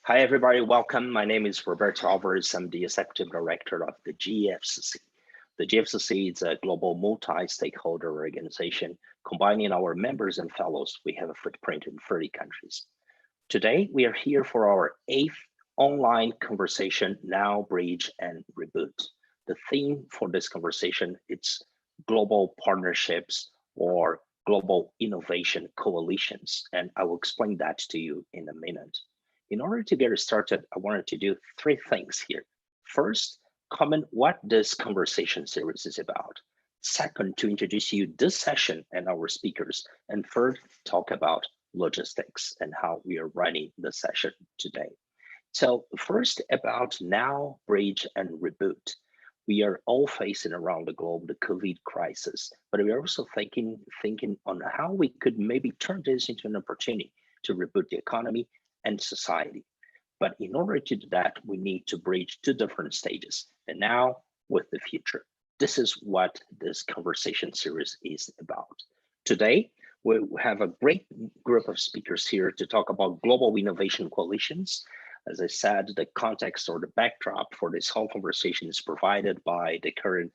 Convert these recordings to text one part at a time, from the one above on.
Hi, everybody. Welcome. My name is Roberto Alvarez. I'm the Executive Director of the GFCC. The GFCC is a global multi-stakeholder organization combining our members and fellows. We have a footprint in 30 countries. Today, we are here for our 8th online conversation, Now, Bridge, and Reboot. The theme for this conversation is global partnerships or global innovation coalitions, and I will explain that to you in a minute. In order to get started, I wanted to do three things here. First, comment what this conversation series is about. Second, to introduce you this session and our speakers. And third, talk about logistics and how we are running the session today. So first about Now, Bridge, and Reboot. We are all facing around the globe the COVID crisis, but we are also thinking on how we could maybe turn this into an opportunity to reboot the economy and society. But in order to do that, we need to bridge two different stages, the now with the future. This is what this conversation series is about. Today, we have a great group of speakers here to talk about global innovation coalitions. As I said, the context or the backdrop for this whole conversation is provided by the current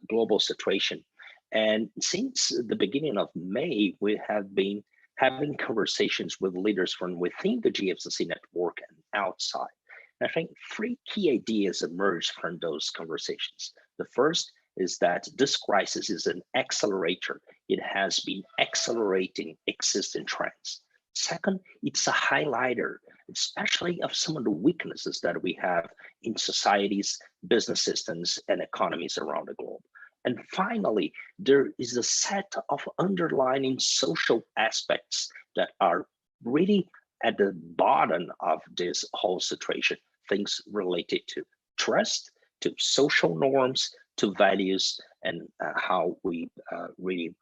global situation. And since the beginning of May, we have been having conversations with leaders from within the GFCC network and outside. And I think three key ideas emerged from those conversations. The first is that this crisis is an accelerator. It has been accelerating existing trends. Second, it's a highlighter, especially of some of the weaknesses that we have in societies, business systems, and economies around the globe. And finally, there is a set of underlying social aspects that are really at the bottom of this whole situation. Things related to trust, to social norms, to values, and how we really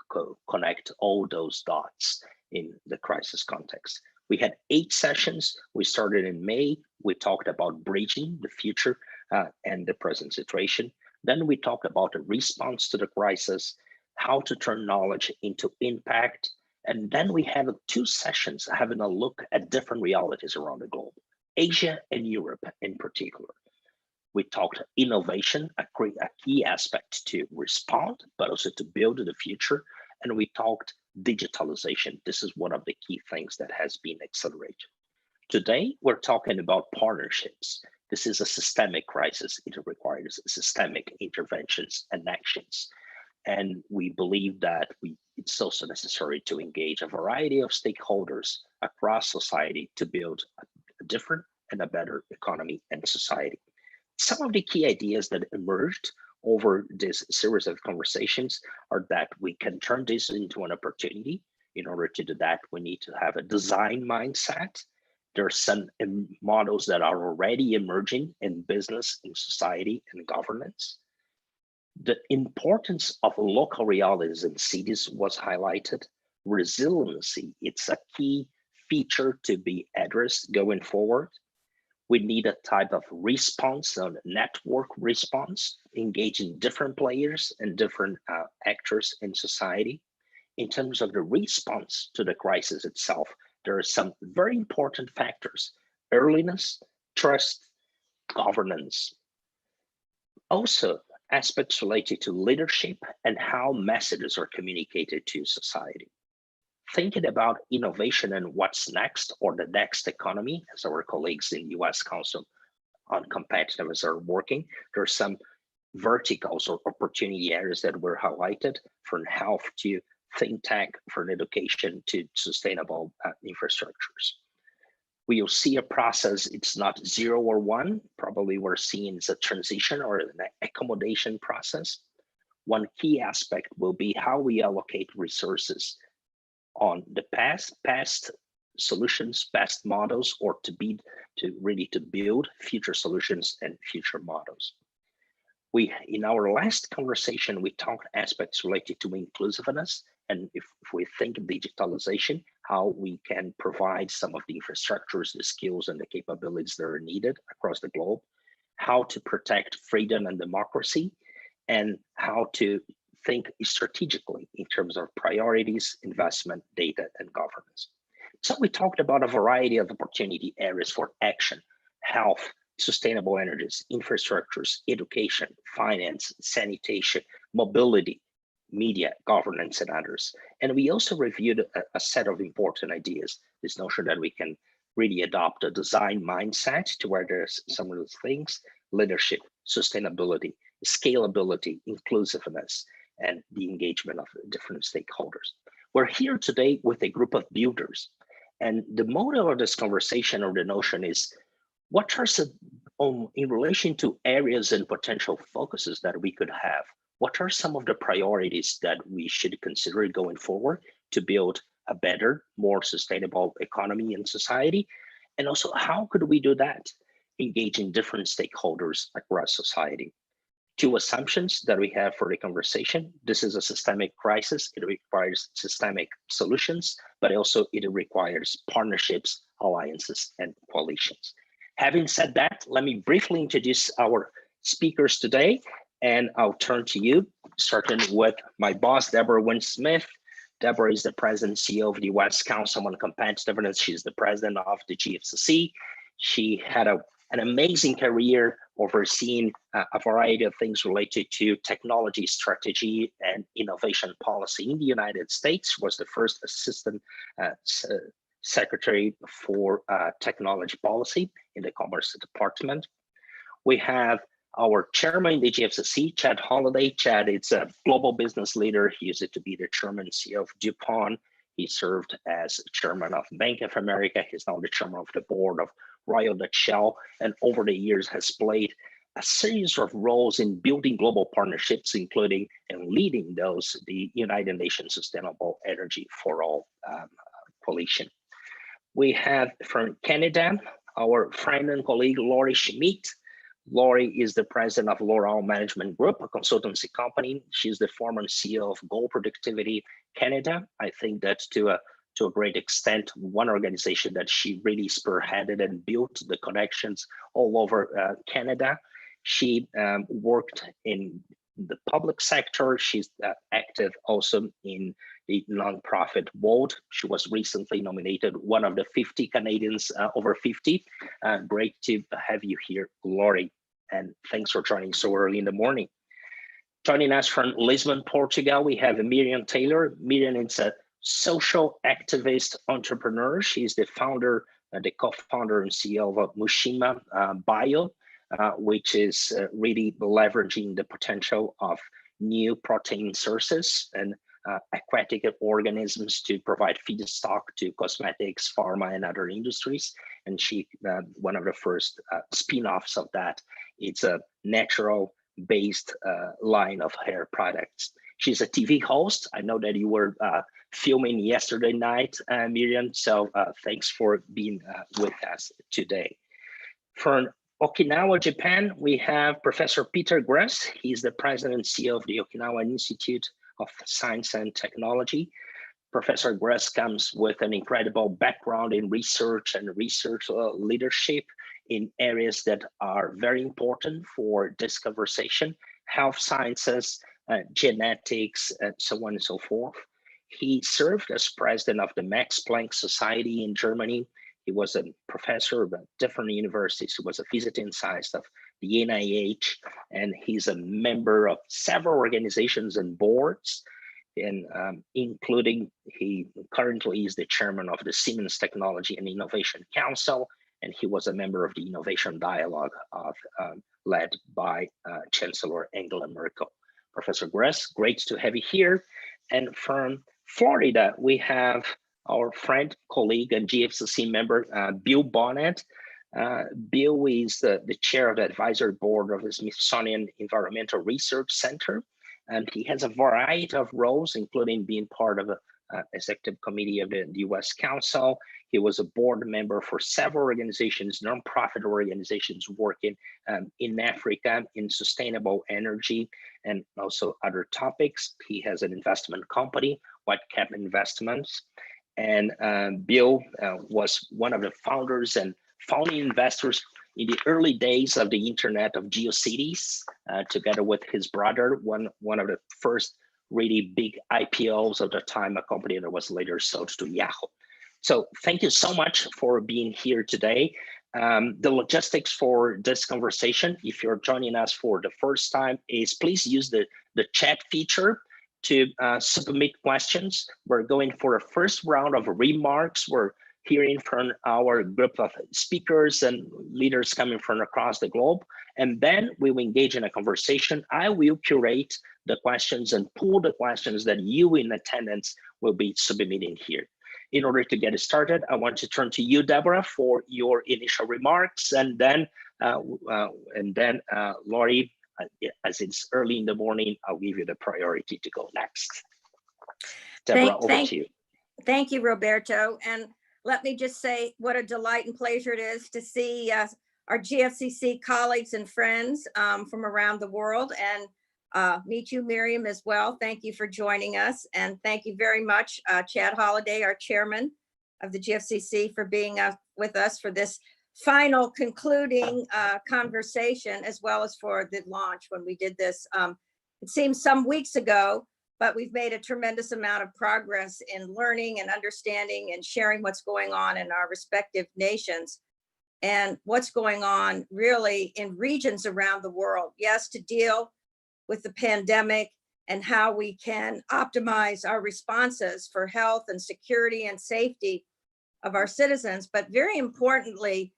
connect all those dots in the crisis context. We had 8 sessions. We started in May. We talked about bridging the future and the present situation. Then we talked about a response to the crisis, how to turn knowledge into impact. And then we had 2 sessions having a look at different realities around the globe, Asia and Europe in particular. We talked innovation, a key aspect to respond, but also to build the future. And we talked digitalization. This is one of the key things that has been accelerated. Today, we're talking about partnerships. This is a systemic crisis. It requires systemic interventions and actions. And we believe that it's also necessary to engage a variety of stakeholders across society to build a different and a better economy and society. Some of the key ideas that emerged over this series of conversations are that we can turn this into an opportunity. In order to do that, we need to have a design mindset. There are some models that are already emerging in business, in society, and governance. The importance of local realities in cities was highlighted. Resiliency, it's a key feature to be addressed going forward. We need a type of response, a network response, engaging different players and different actors in society. In terms of the response to the crisis itself, there are some very important factors: earliness, trust, governance. Also, aspects related to leadership and how messages are communicated to society. Thinking about innovation and what's next, or the next economy, as our colleagues in US Council on Competitiveness are working, there are some verticals or opportunity areas that were highlighted, from health to fintech, from education to sustainable infrastructures. We'll see a process, it's not 0 or 1, probably we're seeing it's a transition or an accommodation process. One key aspect will be how we allocate resources on the past solutions, past models, or to build future solutions and future models. In our last conversation, we talked aspects related to inclusiveness, and if we think of digitalization, how we can provide some of the infrastructures, the skills, and the capabilities that are needed across the globe, how to protect freedom and democracy, and how to think strategically in terms of priorities, investment, data, and governance. So we talked about a variety of opportunity areas for action. health, sustainable energies, infrastructures, education, finance, sanitation, mobility, media, governance, and others. And we also reviewed a set of important ideas, this notion that we can really adopt a design mindset to where there's some of those things: leadership, sustainability, scalability, inclusiveness, and the engagement of different stakeholders. We're here today with a group of builders. And the model of this conversation, or the notion, is what are some, in relation to areas and potential focuses that we could have, what are some of the priorities that we should consider going forward to build a better, more sustainable economy and society? And also, how could we do that? Engaging different stakeholders across society. Two assumptions that we have for the conversation: this is a systemic crisis, it requires systemic solutions, but also it requires partnerships, alliances, and coalitions. Having said that, let me briefly introduce our speakers today, and I'll turn to you, starting with my boss, Deborah Wynn-Smith. Deborah is the president and CEO of the U.S. Council on Competitiveness. She's the president of the GFCC. She had an amazing career overseeing a variety of things related to technology strategy and innovation policy in the United States, was the first assistant secretary for technology policy in the Commerce Department. We have our chairman in the GFCC, Chad Holliday. Chad is a global business leader. He used to be the chairman and CEO of DuPont. He served as chairman of Bank of America. He's now the chairman of the board of Royal Dutch Shell, and over the years has played a series of roles in building global partnerships, including and leading those, the United Nations Sustainable Energy for All coalition. We have from Canada, our friend and colleague, Laurie Schmidt. Laurie is the president of L'Oreal Management Group, a consultancy company. She's the former CEO of Goal Productivity Canada. I think that to a great extent, one organization that she really spearheaded and built the connections all over Canada. She worked in the public sector. She's active also in the nonprofit world. She was recently nominated one of the 50 Canadians over 50. Great to have you here, Laurie, and thanks for joining so early in the morning. Joining us from Lisbon, Portugal, we have Miriam Taylor. Miriam is a social activist entrepreneur. She's the founder, the co-founder and CEO of Mushima Bio, which is really leveraging the potential of new protein sources and aquatic organisms to provide feedstock to cosmetics, pharma, and other industries. And she, one of the first spin-offs of that, it's a natural-based line of hair products. She's a TV host. I know that you were filming yesterday night, Miriam, so thanks for being with us today. From Okinawa, Japan, we have Professor Peter Gress. He's the president and CEO of the Okinawa Institute of Science and Technology. Professor Gress comes with an incredible background in research and research leadership in areas that are very important for this conversation: health sciences, genetics, and so on and so forth. He served as president of the Max Planck Society in Germany. He was a professor of different universities. He was a visiting scientist of the NIH, and he's a member of several organizations and boards, and including he currently is the chairman of the Siemens Technology and Innovation Council, and he was a member of the Innovation Dialogue led by Chancellor Angela Merkel. Professor Gress, great to have you here. And from Florida, we have our friend, colleague, and GFCC member, Bill Bonnet. Bill is the chair of the advisory board of the Smithsonian Environmental Research Center, and he has a variety of roles, including being part of the executive committee of the U.S. Council. He was a board member for several organizations, nonprofit organizations working in Africa in sustainable energy and also other topics. He has an investment company, Whitecap Investments. And Bill was one of the founders and founding investors in the early days of the Internet of GeoCities, together with his brother, one of the first really big IPOs of the time, a company that was later sold to Yahoo. So thank you so much for being here today. The logistics for this conversation, if you're joining us for the first time, is please use the chat feature to submit questions. We're going for a first round of remarks. We're hearing from our group of speakers and leaders coming from across the globe. And then we will engage in a conversation. I will curate the questions and pull the questions that you in attendance will be submitting here. In order to get it started, I want to turn to you, Deborah, for your initial remarks, and then Laurie, as it's early in the morning, I'll give you the priority to go next. Deborah, over to you. Thank you, Roberto. And let me just say what a delight and pleasure it is to see our GFCC colleagues and friends from around the world, and meet you, Miriam, as well. Thank you for joining us. And thank you very much, Chad Holliday, our chairman of the GFCC, for being with us for this final concluding conversation, as well as for the launch when we did this. It seems some weeks ago, but we've made a tremendous amount of progress in learning and understanding and sharing what's going on in our respective nations and what's going on really in regions around the world. Yes, to deal with the pandemic and how we can optimize our responses for health and security and safety of our citizens, but very importantly,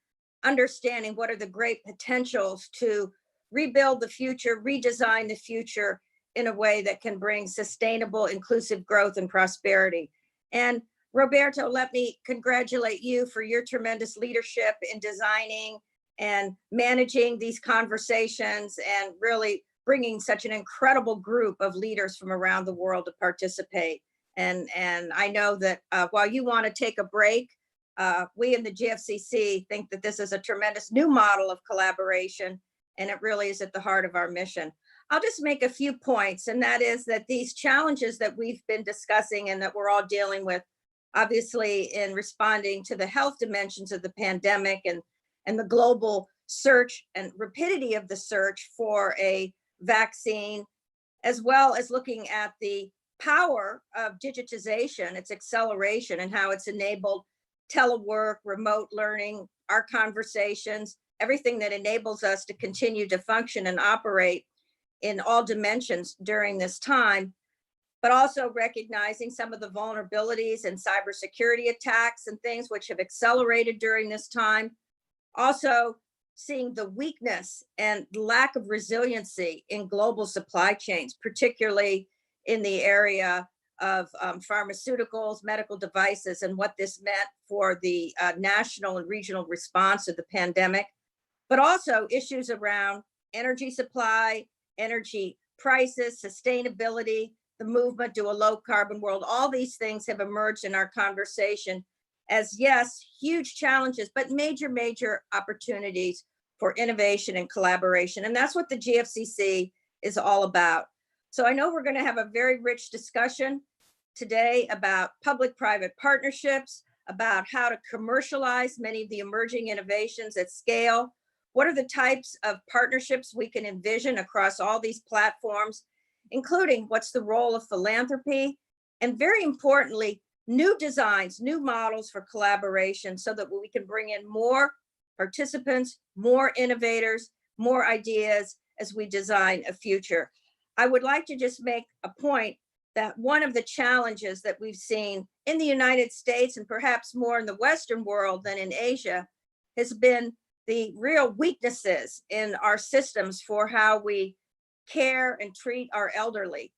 understanding what are the great potentials to rebuild the future, redesign the future in a way that can bring sustainable, inclusive growth and prosperity. And Roberto, let me congratulate you for your tremendous leadership in designing and managing these conversations and really bringing such an incredible group of leaders from around the world to participate. And I know that while you want to take a break, we in the GFCC think that this is a tremendous new model of collaboration, and it really is at the heart of our mission. I'll just make a few points, and that is that these challenges that we've been discussing and that we're all dealing with, obviously in responding to the health dimensions of the pandemic and the global search and rapidity of the search for a vaccine, as well as looking at the power of digitization, its acceleration, and how it's enabled telework, remote learning, our conversations, everything that enables us to continue to function and operate in all dimensions during this time, but also recognizing some of the vulnerabilities and cybersecurity attacks and things which have accelerated during this time. Also, seeing the weakness and lack of resiliency in global supply chains, particularly in the area of pharmaceuticals, medical devices, and what this meant for the national and regional response to the pandemic, but also issues around energy supply, energy prices, sustainability, the movement to a low carbon world. All these things have emerged in our conversation as, yes, huge challenges, but major, major opportunities for innovation and collaboration. And that's what the GFCC is all about. So I know we're going to have a very rich discussion today about public-private partnerships, about how to commercialize many of the emerging innovations at scale. What are the types of partnerships we can envision across all these platforms, including what's the role of philanthropy, and very importantly, new designs, new models for collaboration so that we can bring in more participants, more innovators, more ideas as we design a future. I would like to just make a point that one of the challenges that we've seen in the United States and perhaps more in the Western world than in Asia has been the real weaknesses in our systems for how we care and treat our elderly.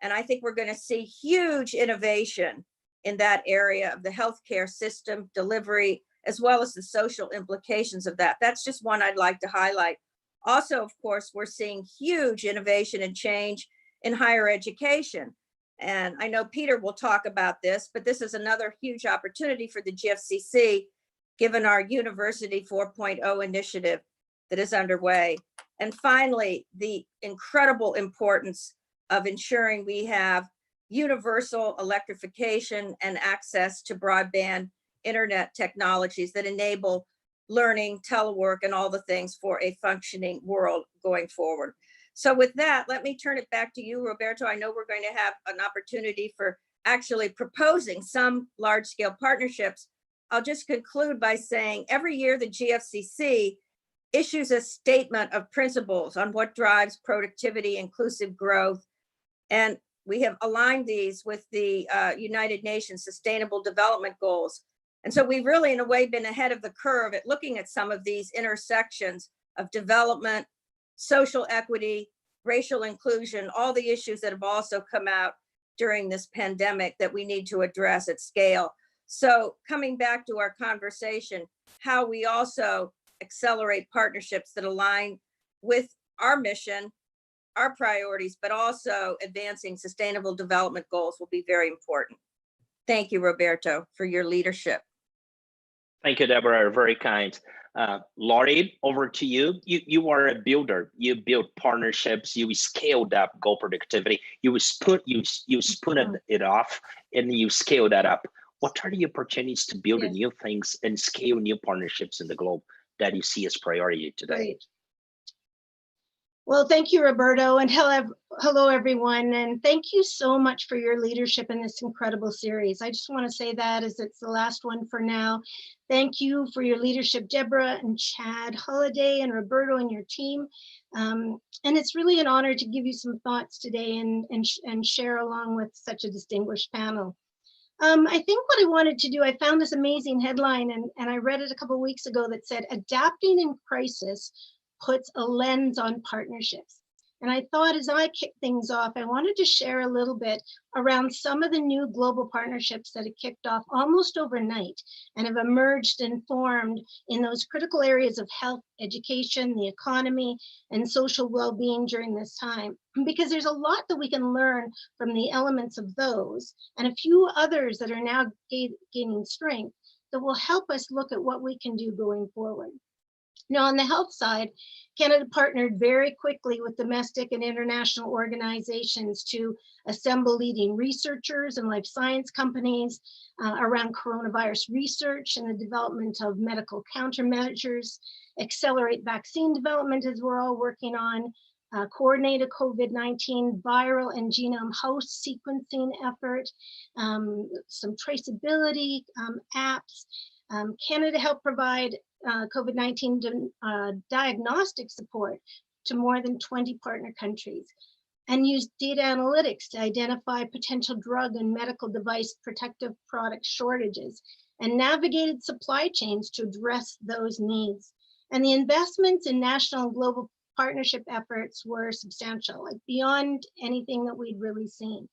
And I think we're going to see huge innovation in that area of the healthcare system delivery, as well as the social implications of that. That's just one I'd like to highlight. Also, of course, we're seeing huge innovation and change in higher education. And I know Peter will talk about this, but this is another huge opportunity for the GFCC, given our University 4.0 initiative that is underway. And finally, the incredible importance of ensuring we have universal electrification and access to broadband internet technologies that enable learning, telework, and all the things for a functioning world going forward. So with that, let me turn it back to you, Roberto. I know we're going to have an opportunity for actually proposing some large-scale partnerships, I'll just conclude by saying every year the GFCC issues a statement of principles on what drives productivity, inclusive growth, and we have aligned these with the United Nations Sustainable Development Goals. And so we've really, in a way, been ahead of the curve at looking at some of these intersections of development, social equity, racial inclusion, all the issues that have also come out during this pandemic that we need to address at scale. So coming back to our conversation, how we also accelerate partnerships that align with our mission, our priorities, but also advancing sustainable development goals will be very important. Thank you, Roberto, for your leadership. Thank you, Deborah. Very kind. Laurie, over to you. You are a builder. You build partnerships. You scaled up goal productivity. You spoon it off, and you scale that up. What are the opportunities to build new things and scale new partnerships in the globe that you see as priority today? Great. Well, thank you, Roberto, and hello, everyone. And thank you so much for your leadership in this incredible series. I just want to say that as it's the last one for now. Thank you for your leadership, Deborah and Chad Holliday and Roberto and your team. And it's really an honor to give you some thoughts today and share along with such a distinguished panel. I think what I wanted to do, I found this amazing headline and I read it a couple of weeks ago that said, adapting in crisis puts a lens on partnerships. And I thought as I kick things off, I wanted to share a little bit around some of the new global partnerships that have kicked off almost overnight and have emerged and formed in those critical areas of health, education, the economy, and social well-being during this time. Because there's a lot that we can learn from the elements of those and a few others that are now gaining strength that will help us look at what we can do going forward. Now, on the health side, Canada partnered very quickly with domestic and international organizations to assemble leading researchers and life science companies around coronavirus research and the development of medical countermeasures, accelerate vaccine development as we're all working on, coordinate a COVID-19 viral and genome host sequencing effort, some traceability apps. Canada helped provide COVID-19 diagnostic support to more than 20 partner countries and used data analytics to identify potential drug and medical device protective product shortages and navigated supply chains to address those needs. And the investments in national and global partnership efforts were substantial, like beyond anything that we'd really seen.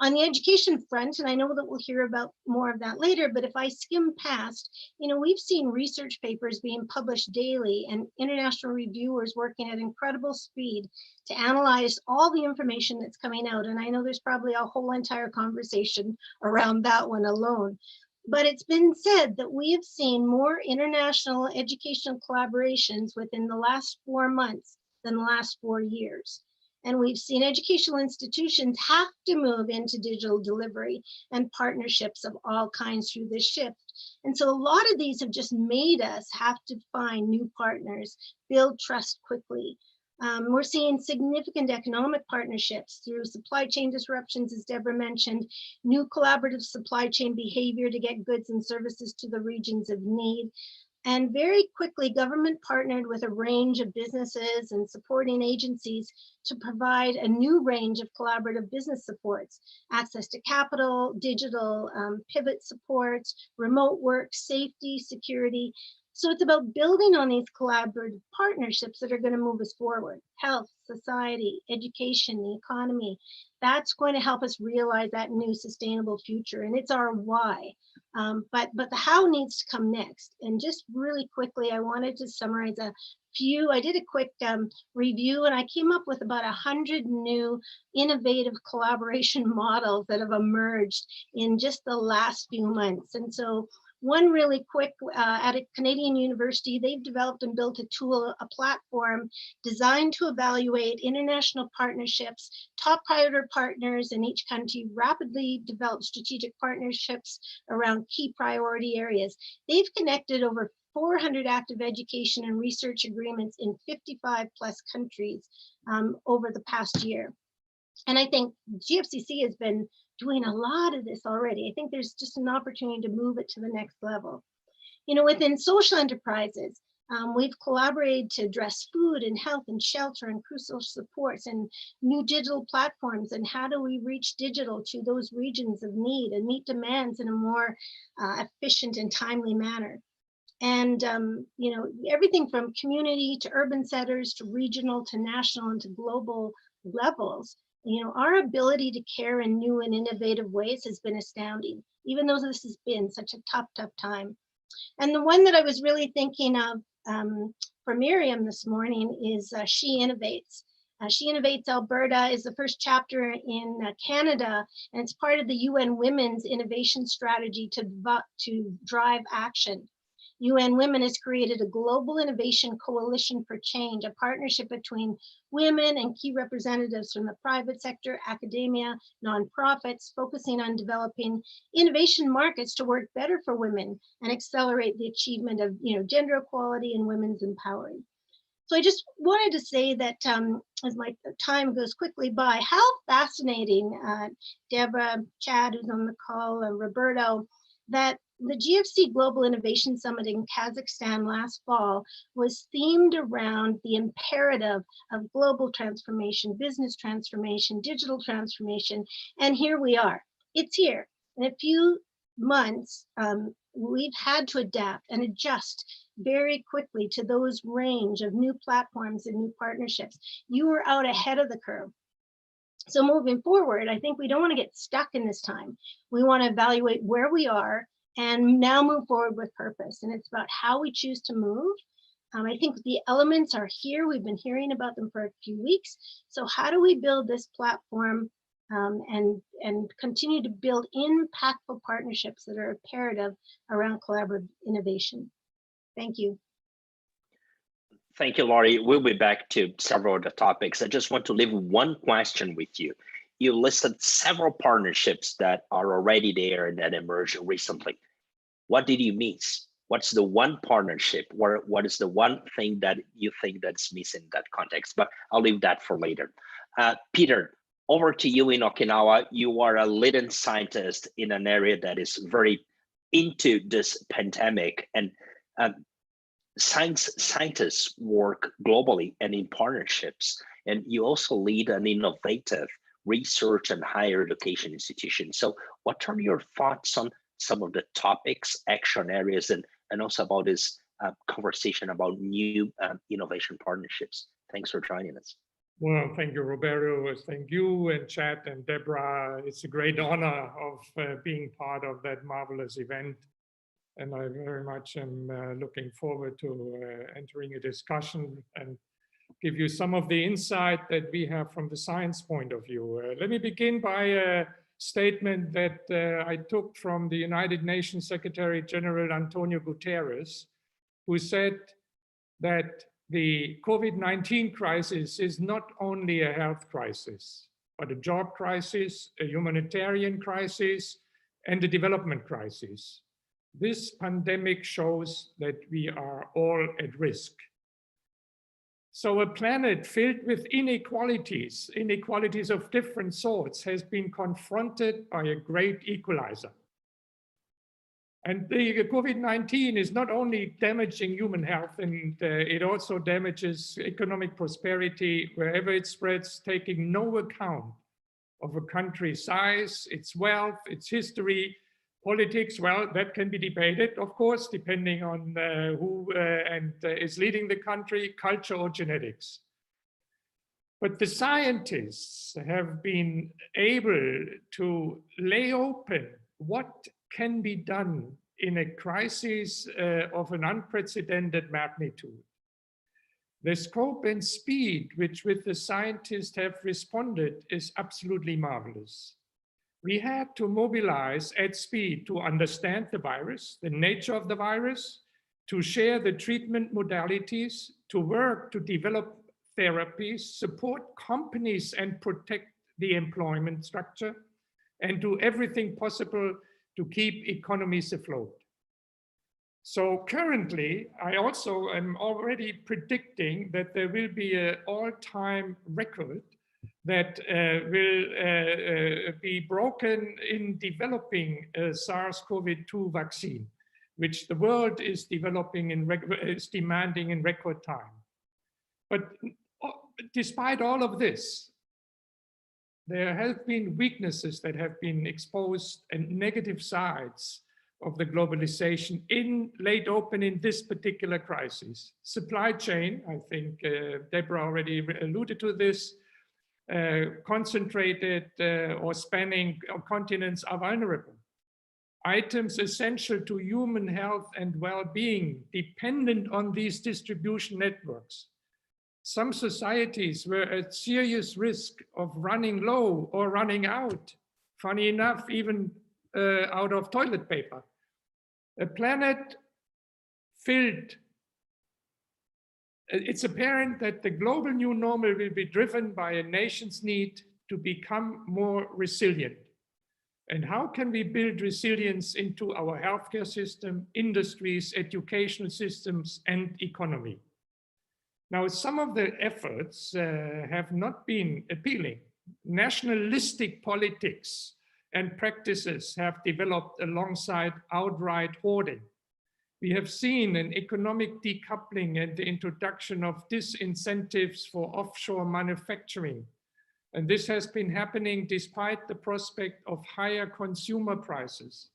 On the education front, and I know that we'll hear about more of that later, but if I skim past, we've seen research papers being published daily and international reviewers working at incredible speed to analyze all the information that's coming out. And I know there's probably a whole entire conversation around that one alone. But it's been said that we have seen more international educational collaborations within the last 4 months than the last 4 years. And we've seen educational institutions have to move into digital delivery and partnerships of all kinds through this shift. And so a lot of these have just made us have to find new partners, build trust quickly. We're seeing significant economic partnerships through supply chain disruptions, as Deborah mentioned, new collaborative supply chain behavior to get goods and services to the regions of need. And very quickly, government partnered with a range of businesses and supporting agencies to provide a new range of collaborative business supports, access to capital, digital pivot supports, remote work, safety, security. So it's about building on these collaborative partnerships that are going to move us forward. Health, society, education, the economy. That's going to help us realize that new sustainable future. And it's our why. But the how needs to come next. And just really quickly, I wanted to summarize a few. I did a quick review and I came up with about 100 new innovative collaboration models that have emerged in just the last few months. And so one really quick, at a Canadian university, they've developed and built a tool, a platform designed to evaluate international partnerships, top priority partners in each country, rapidly develop strategic partnerships around key priority areas. They've connected over 400 active education and research agreements in 55 plus countries over the past year. And I think GFCC has been doing a lot of this already. I think there's just an opportunity to move it to the next level. You know, within social enterprises, we've collaborated to address food and health and shelter and crucial supports and new digital platforms. And how do we reach digital to those regions of need and meet demands in a more efficient and timely manner? And, you know, everything from community to urban centers to regional to national and to global levels, you know, our ability to care in new and innovative ways has been astounding, even though this has been such a tough time. And the one that I was really thinking of for Miriam this morning is She Innovates. She Innovates Alberta is the first chapter in Canada, and it's part of the UN Women's Innovation Strategy to drive action. UN Women has created a global innovation coalition for change, a partnership between women and key representatives from the private sector, academia, nonprofits, focusing on developing innovation markets to work better for women and accelerate the achievement of, you know, gender equality and women's empowering. So I just wanted to say that as my time goes quickly by, how fascinating, Deborah, Chad, who's on the call, Roberto, that the GFC Global Innovation Summit in Kazakhstan last fall was themed around the imperative of global transformation, business transformation, digital transformation, and here we are. It's here. In a few months, we've had to adapt and adjust very quickly to those range of new platforms and new partnerships. You were out ahead of the curve. So moving forward, I think we don't want to get stuck in this time. We want to evaluate where we are and now move forward with purpose. And it's about how we choose to move. I think the elements are here. We've been hearing about them for a few weeks. So how do we build this platform and continue to build impactful partnerships that are imperative around collaborative innovation? Thank you. Thank you, Laurie. We'll be back to several of the topics. I just want to leave one question with you. You listed several partnerships that are already there and that emerged recently. What did you miss? What's the one partnership? What is the one thing that you think that's missing in that context? But I'll leave that for later. Peter, over to you in Okinawa. You are a leading scientist in an area that is very into this pandemic, and scientists work globally and in partnerships, and you also lead an innovative research and higher education institution. So what are your thoughts on some of the topics, action areas, and also about this conversation about new innovation partnerships? Thanks for joining us. Well, thank you, Roberto. Thank you and Chad and Deborah. It's a great honor of being part of that marvelous event. And I very much am looking forward to entering a discussion and give you some of the insight that we have from the science point of view. Let me begin by a statement that I took from the United Nations Secretary General Antonio Guterres, who said that the COVID-19 crisis is not only a health crisis, but a job crisis, a humanitarian crisis, and a development crisis. This pandemic shows that we are all at risk. So a planet filled with inequalities of different sorts, has been confronted by a great equalizer. And the COVID-19 is not only damaging human health, and it also damages economic prosperity wherever it spreads, taking no account of a country's size, its wealth, its history. Politics, well, that can be debated, of course, depending on who is leading the country, culture or genetics. But the scientists have been able to lay open what can be done in a crisis of an unprecedented magnitude. The scope and speed with the scientists have responded is absolutely marvelous. We had to mobilize at speed to understand the virus, the nature of the virus, to share the treatment modalities, to work to develop therapies, support companies and protect the employment structure, and do everything possible to keep economies afloat. So currently, I also am already predicting that there will be an all-time record that will be broken in developing a SARS-CoV-2 vaccine, which the world is developing is demanding in record time. But despite all of this, there have been weaknesses that have been exposed and negative sides of the globalization laid open in this particular crisis. Supply chain, I think Deborah already alluded to this, concentrated or spanning continents are vulnerable. Items essential to human health and well-being dependent on these distribution networks. Some societies were at serious risk of running low or running out. Funny enough, even out of toilet paper. A planet filled. It's apparent that the global new normal will be driven by a nation's need to become more resilient. And how can we build resilience into our healthcare system, industries, educational systems, and economy? Now, some of the efforts have not been appealing. Nationalistic politics and practices have developed alongside outright hoarding. We have seen an economic decoupling and the introduction of disincentives for offshore manufacturing. And this has been happening despite the prospect of higher consumer prices.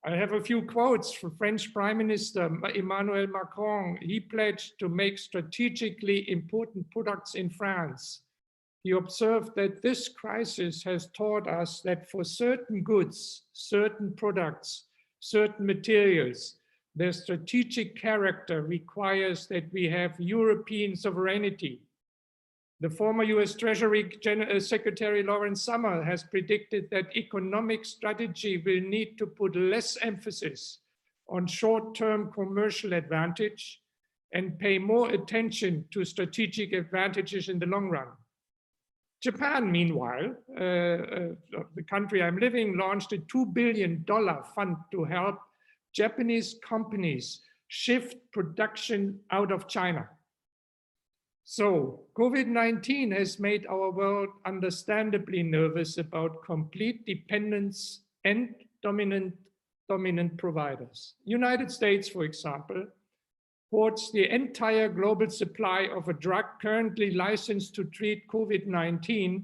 I have a few quotes from French Prime Minister Emmanuel Macron. He pledged to make strategically important products in France. He observed that this crisis has taught us that for certain goods, certain products, certain materials, their strategic character requires that we have European sovereignty. The former US Treasury Secretary Lawrence Summers has predicted that economic strategy will need to put less emphasis on short-term commercial advantage and pay more attention to strategic advantages in the long run. Japan, meanwhile, the country I'm living, launched a $2 billion fund to help Japanese companies shift production out of China. So COVID-19 has made our world understandably nervous about complete dependence and dominant providers. United States, for example, hoards the entire global supply of a drug currently licensed to treat COVID-19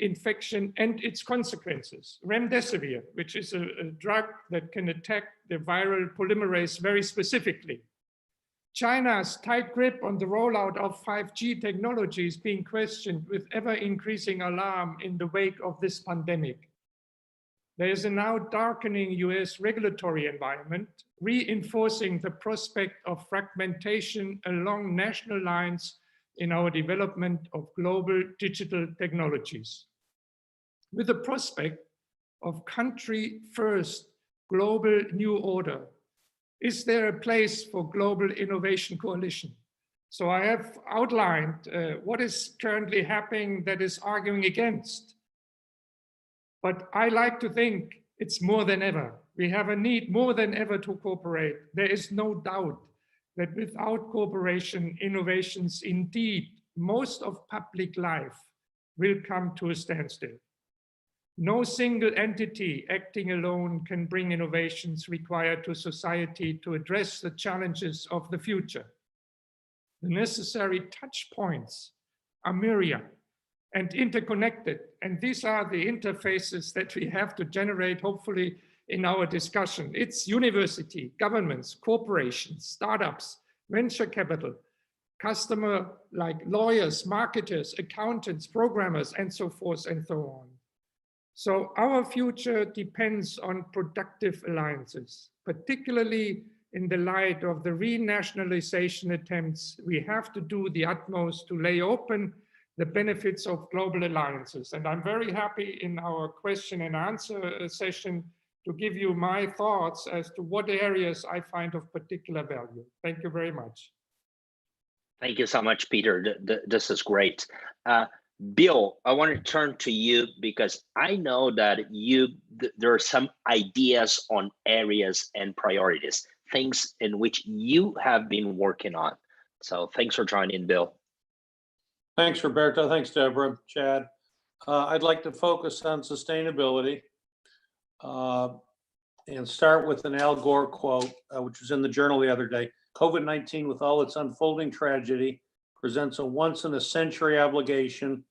infection and its consequences. Remdesivir, which is a drug that can attack the viral polymerase very specifically. China's tight grip on the rollout of 5G technology is being questioned with ever increasing alarm in the wake of this pandemic. There is a now darkening US regulatory environment, reinforcing the prospect of fragmentation along national lines in our development of global digital technologies. With the prospect of country first global new order, is there a place for global innovation coalition? So I have outlined what is currently happening that is arguing against. But I like to think it's more than ever. We have a need more than ever to cooperate. There is no doubt that without cooperation, innovations, indeed, most of public life will come to a standstill. No single entity acting alone can bring innovations required to society to address the challenges of the future. The necessary touch points are myriad and interconnected, and these are the interfaces that we have to generate, hopefully, in our discussion. It's university, governments, corporations, startups, venture capital, customer like lawyers, marketers, accountants, programmers, and so forth and so on. So our future depends on productive alliances, particularly in the light of the renationalization attempts. We have to do the utmost to lay open the benefits of global alliances. And I'm very happy in our question and answer session to give you my thoughts as to what areas I find of particular value. Thank you very much. Thank you so much, Peter. This is great. Bill, I want to turn to you because I know that there are some ideas on areas and priorities, things in which you have been working on. So thanks for joining, Bill. Thanks, Roberto. Thanks, Deborah, Chad. I'd like to focus on sustainability and start with an Al Gore quote, which was in the Journal the other day. COVID-19, with all its unfolding tragedy, presents a once-in-a-century obligation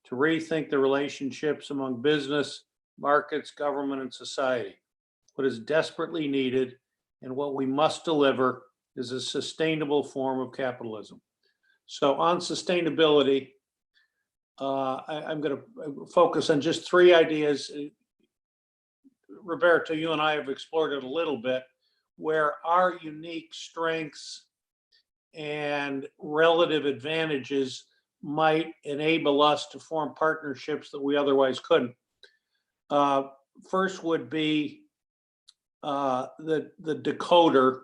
to rethink the relationships among business, markets, government, and society. What is desperately needed and what we must deliver is a sustainable form of capitalism. So on sustainability, I'm going to focus on just three ideas. Roberto, you and I have explored it a little bit, where our unique strengths and relative advantages might enable us to form partnerships that we otherwise couldn't. First would be the decoder,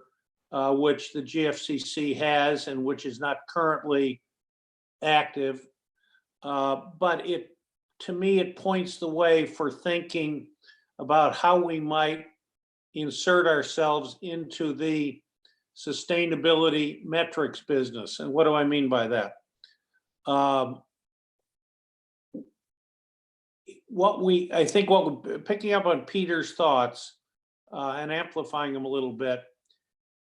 which the GFCC has and which is not currently active. But to me, it points the way for thinking about how we might insert ourselves into the sustainability metrics business. And what do I mean by that? Picking up on Peter's thoughts and amplifying them a little bit,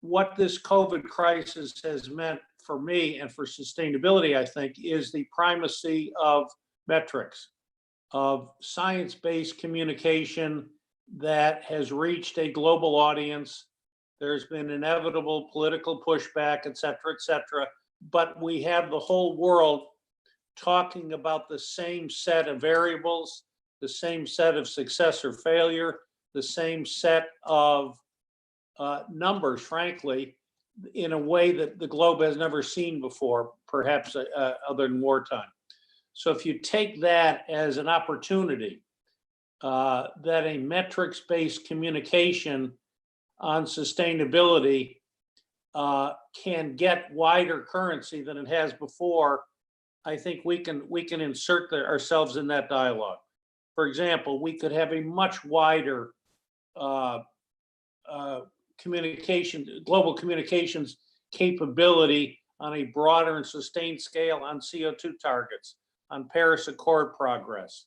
what this COVID crisis has meant for me and for sustainability, I think, is the primacy of metrics, of science-based communication that has reached a global audience. There's been inevitable political pushback, et cetera, but we have the whole world talking about the same set of variables, the same set of success or failure, the same set of numbers, frankly, in a way that the globe has never seen before, perhaps other than wartime. So if you take that as an opportunity, that a metrics-based communication on sustainability can get wider currency than it has before, I think we can insert ourselves in that dialogue. For example, we could have a much wider global communications capability on a broader and sustained scale on CO2 targets, on Paris Accord progress,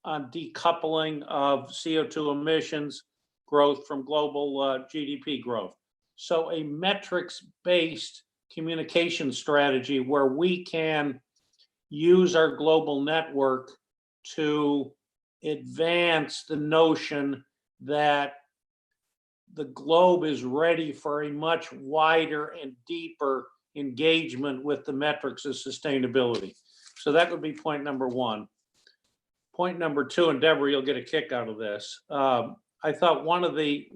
on decoupling of CO2 emissions growth from global GDP growth. So a metrics-based communication strategy where we can use our global network to advance the notion that the globe is ready for a much wider and deeper engagement with the metrics of sustainability. So that would be point number one. Point number two, and Deborah, you'll get a kick out of this. I thought one of the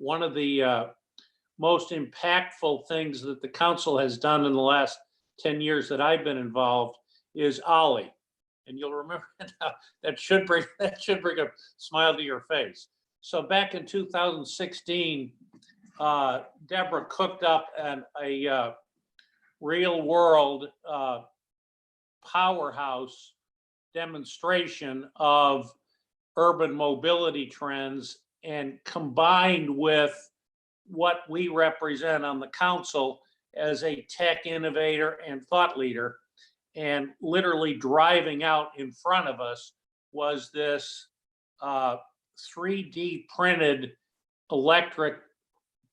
most impactful things that the council has done in the last 10 years that I've been involved is Ollie. And you'll remember that should bring a smile to your face. So back in 2016, Deborah cooked up a real world powerhouse demonstration of urban mobility trends, and combined with what we represent on the council as a tech innovator and thought leader, and literally driving out in front of us was this 3D printed electric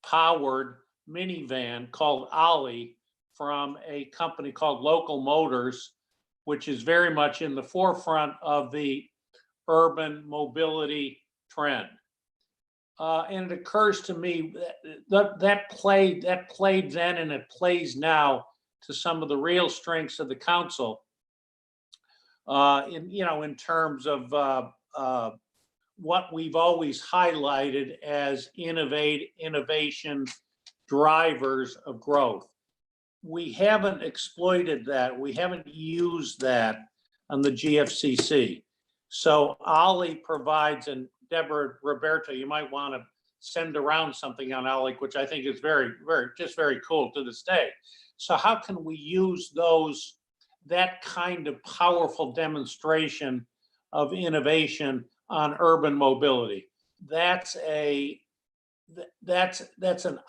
powered minivan called Ollie from a company called Local Motors, which is very much in the forefront of the urban mobility trend. And it occurs to me that played then and it plays now to some of the real strengths of the council in terms of what we've always highlighted as innovation drivers of growth. We haven't exploited that. We haven't used that on the GFCC. So Ollie provides, and Deborah, Roberto, you might want to send around something on Ollie, which I think is very cool to this day. So how can we use that kind of powerful demonstration of innovation on urban mobility? That's an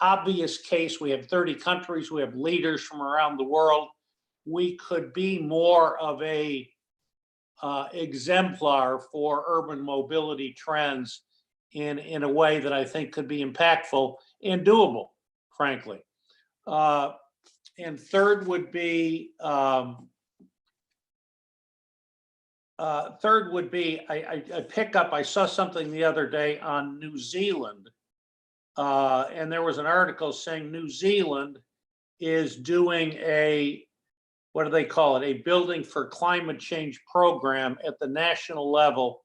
obvious case. We have 30 countries, we have leaders from around the world. we could be more of a exemplar for urban mobility trends in a way that I think could be impactful and doable, frankly. And third would be, I I saw something the other day on New Zealand, and there was an article saying New Zealand is doing a, what do they call it? A building for climate change program at the national level,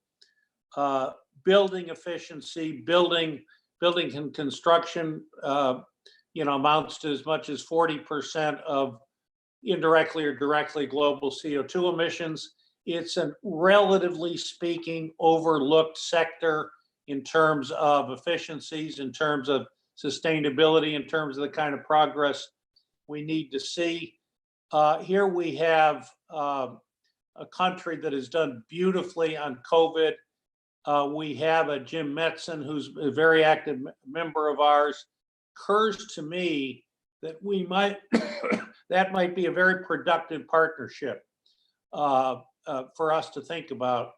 building efficiency, building and construction, amounts to as much as 40% of indirectly or directly global CO2 emissions. It's a relatively speaking overlooked sector in terms of efficiencies, in terms of sustainability, in terms of the kind of progress we need to see. Here we have a country that has done beautifully on COVID. We have a Jim Metzen, who's a very active member of ours. Occurs to me that we might, that might be a very productive partnership for us to think about.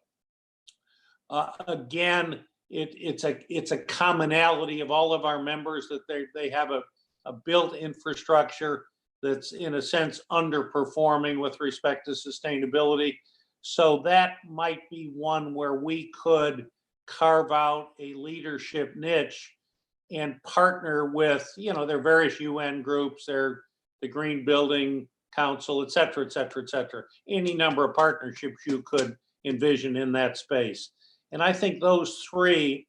Again, it's a commonality of all of our members that they have a built infrastructure that's in a sense underperforming with respect to sustainability. So that might be one where we could carve out a leadership niche and partner with, there are various UN groups, there, the Green Building Council, et cetera, et cetera, et cetera. Any number of partnerships you could envision in that space. And I think those three,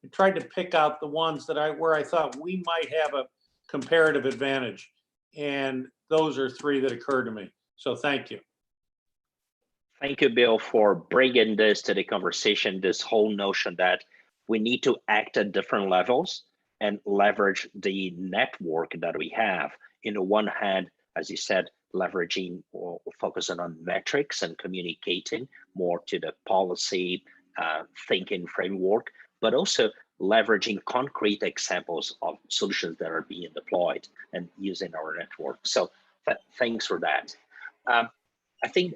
I tried to pick out the ones that where I thought we might have a comparative advantage. And those are three that occur to me. So thank you. Thank you, Bill, for bringing this to the conversation, this whole notion that we need to act at different levels and leverage the network that we have. In the one hand, as you said, leveraging or focusing on metrics and communicating more to the policy thinking framework, but also leveraging concrete examples of solutions that are being deployed and using our network. So thanks for that. I think,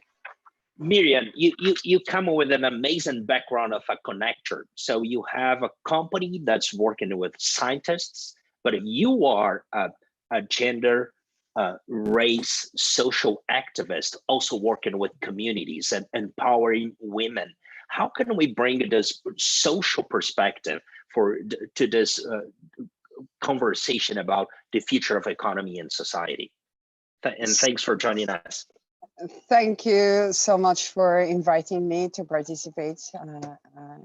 Miriam, you come with an amazing background of a connector. So you have a company that's working with scientists, but you are a gender, race, social activist, also working with communities and empowering women. How can we bring this social perspective to this conversation about the future of economy and society? And thanks for joining us. Thank you so much for inviting me to participate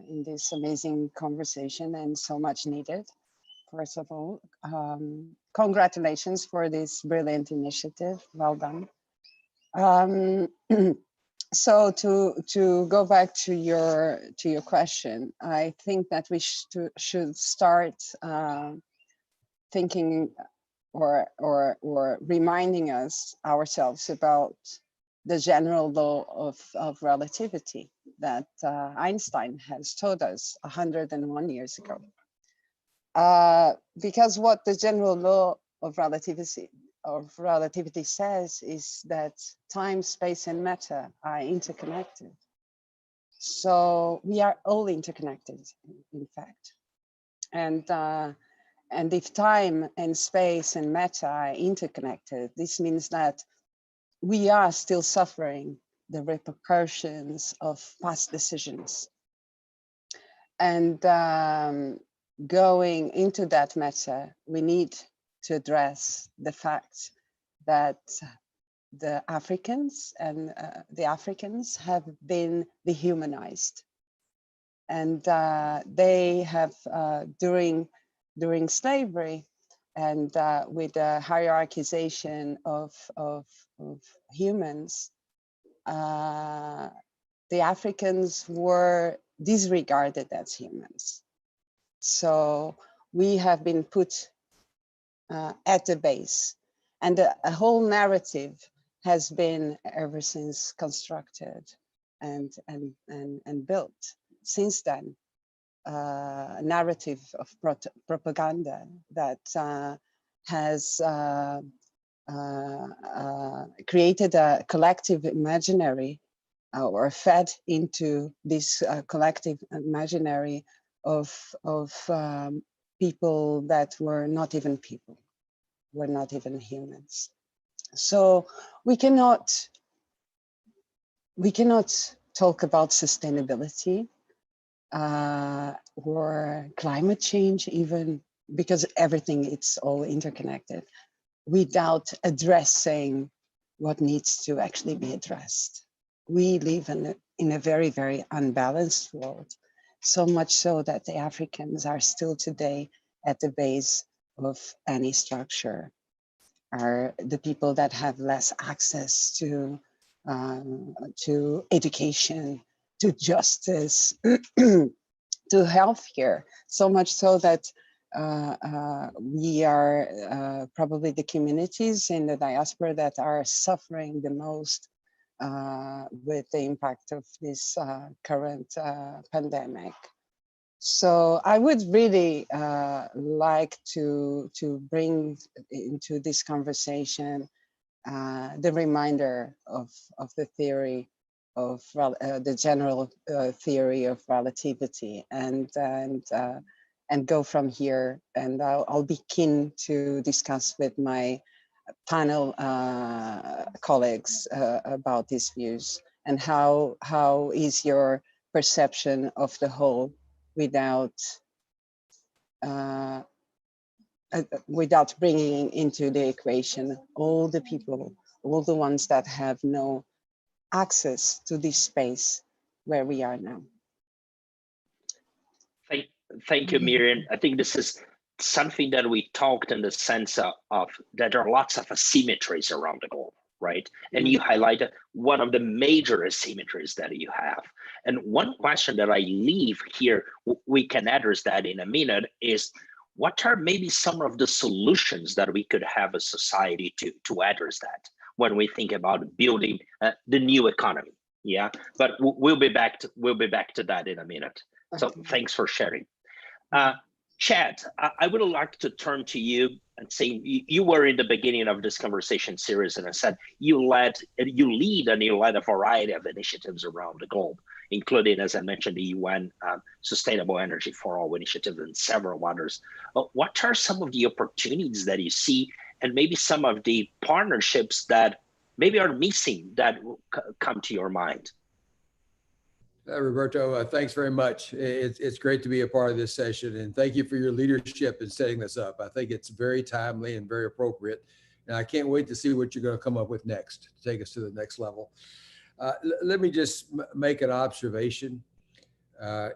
in this amazing conversation, and so much needed. First of all, congratulations for this brilliant initiative. Well done. So to go back to your question, I think that we should start thinking or reminding ourselves about the general law of relativity that Einstein has taught us 101 years ago. Because what the general law of relativity says is that time, space, and matter are interconnected. So we are all interconnected, in fact. And if time and space and matter are interconnected, this means that we are still suffering the repercussions of past decisions. And going into that matter, we need to address the fact that the Africans have been dehumanized. And they have, during slavery, and with the hierarchization of humans, the Africans were disregarded as humans. So we have been put at the base, and a whole narrative has been ever since constructed and built since then. A narrative of propaganda that has created a collective imaginary or fed into this collective imaginary of people that were not even people, were not even humans. So we cannot talk about sustainability or climate change, even because everything, it's all interconnected, without addressing what needs to actually be addressed. We live in a very, very unbalanced world, so much so that the Africans are still today at the base of any structure, are the people that have less access to education, to justice, to healthcare, so much so that we are probably the communities in the diaspora that are suffering the most with the impact of this current pandemic. So I would really like to bring into this conversation the reminder of the theory of the general theory of relativity, and go from here. And I'll be keen to discuss with my panel colleagues about these views, and how is your perception of the whole without without bringing into the equation all the people, all the ones that have no access to this space where we are now. Thank you, Miriam. I think this is something that we talked in the sense of that there are lots of asymmetries around the globe, right? And you highlighted one of the major asymmetries that you have. And one question that I leave here, we can address that in a minute, is what are maybe some of the solutions that we could have as society to address that when we think about building the new economy? Yeah, but we'll be back to that in a minute. So Okay. thanks for sharing. Chad, I would like to turn to you and say you were in the beginning of this conversation series, and I said you lead a variety of initiatives around the globe, including, as I mentioned, the UN Sustainable Energy for All initiative and several others. What are some of the opportunities that you see, and maybe some of the partnerships that maybe are missing that come to your mind? Roberto, thanks very much. It's great to be a part of this session, and thank you for your leadership in setting this up. I think it's very timely and very appropriate, and I can't wait to see what you're going to come up with next to take us to the next level. Let me just make an observation. I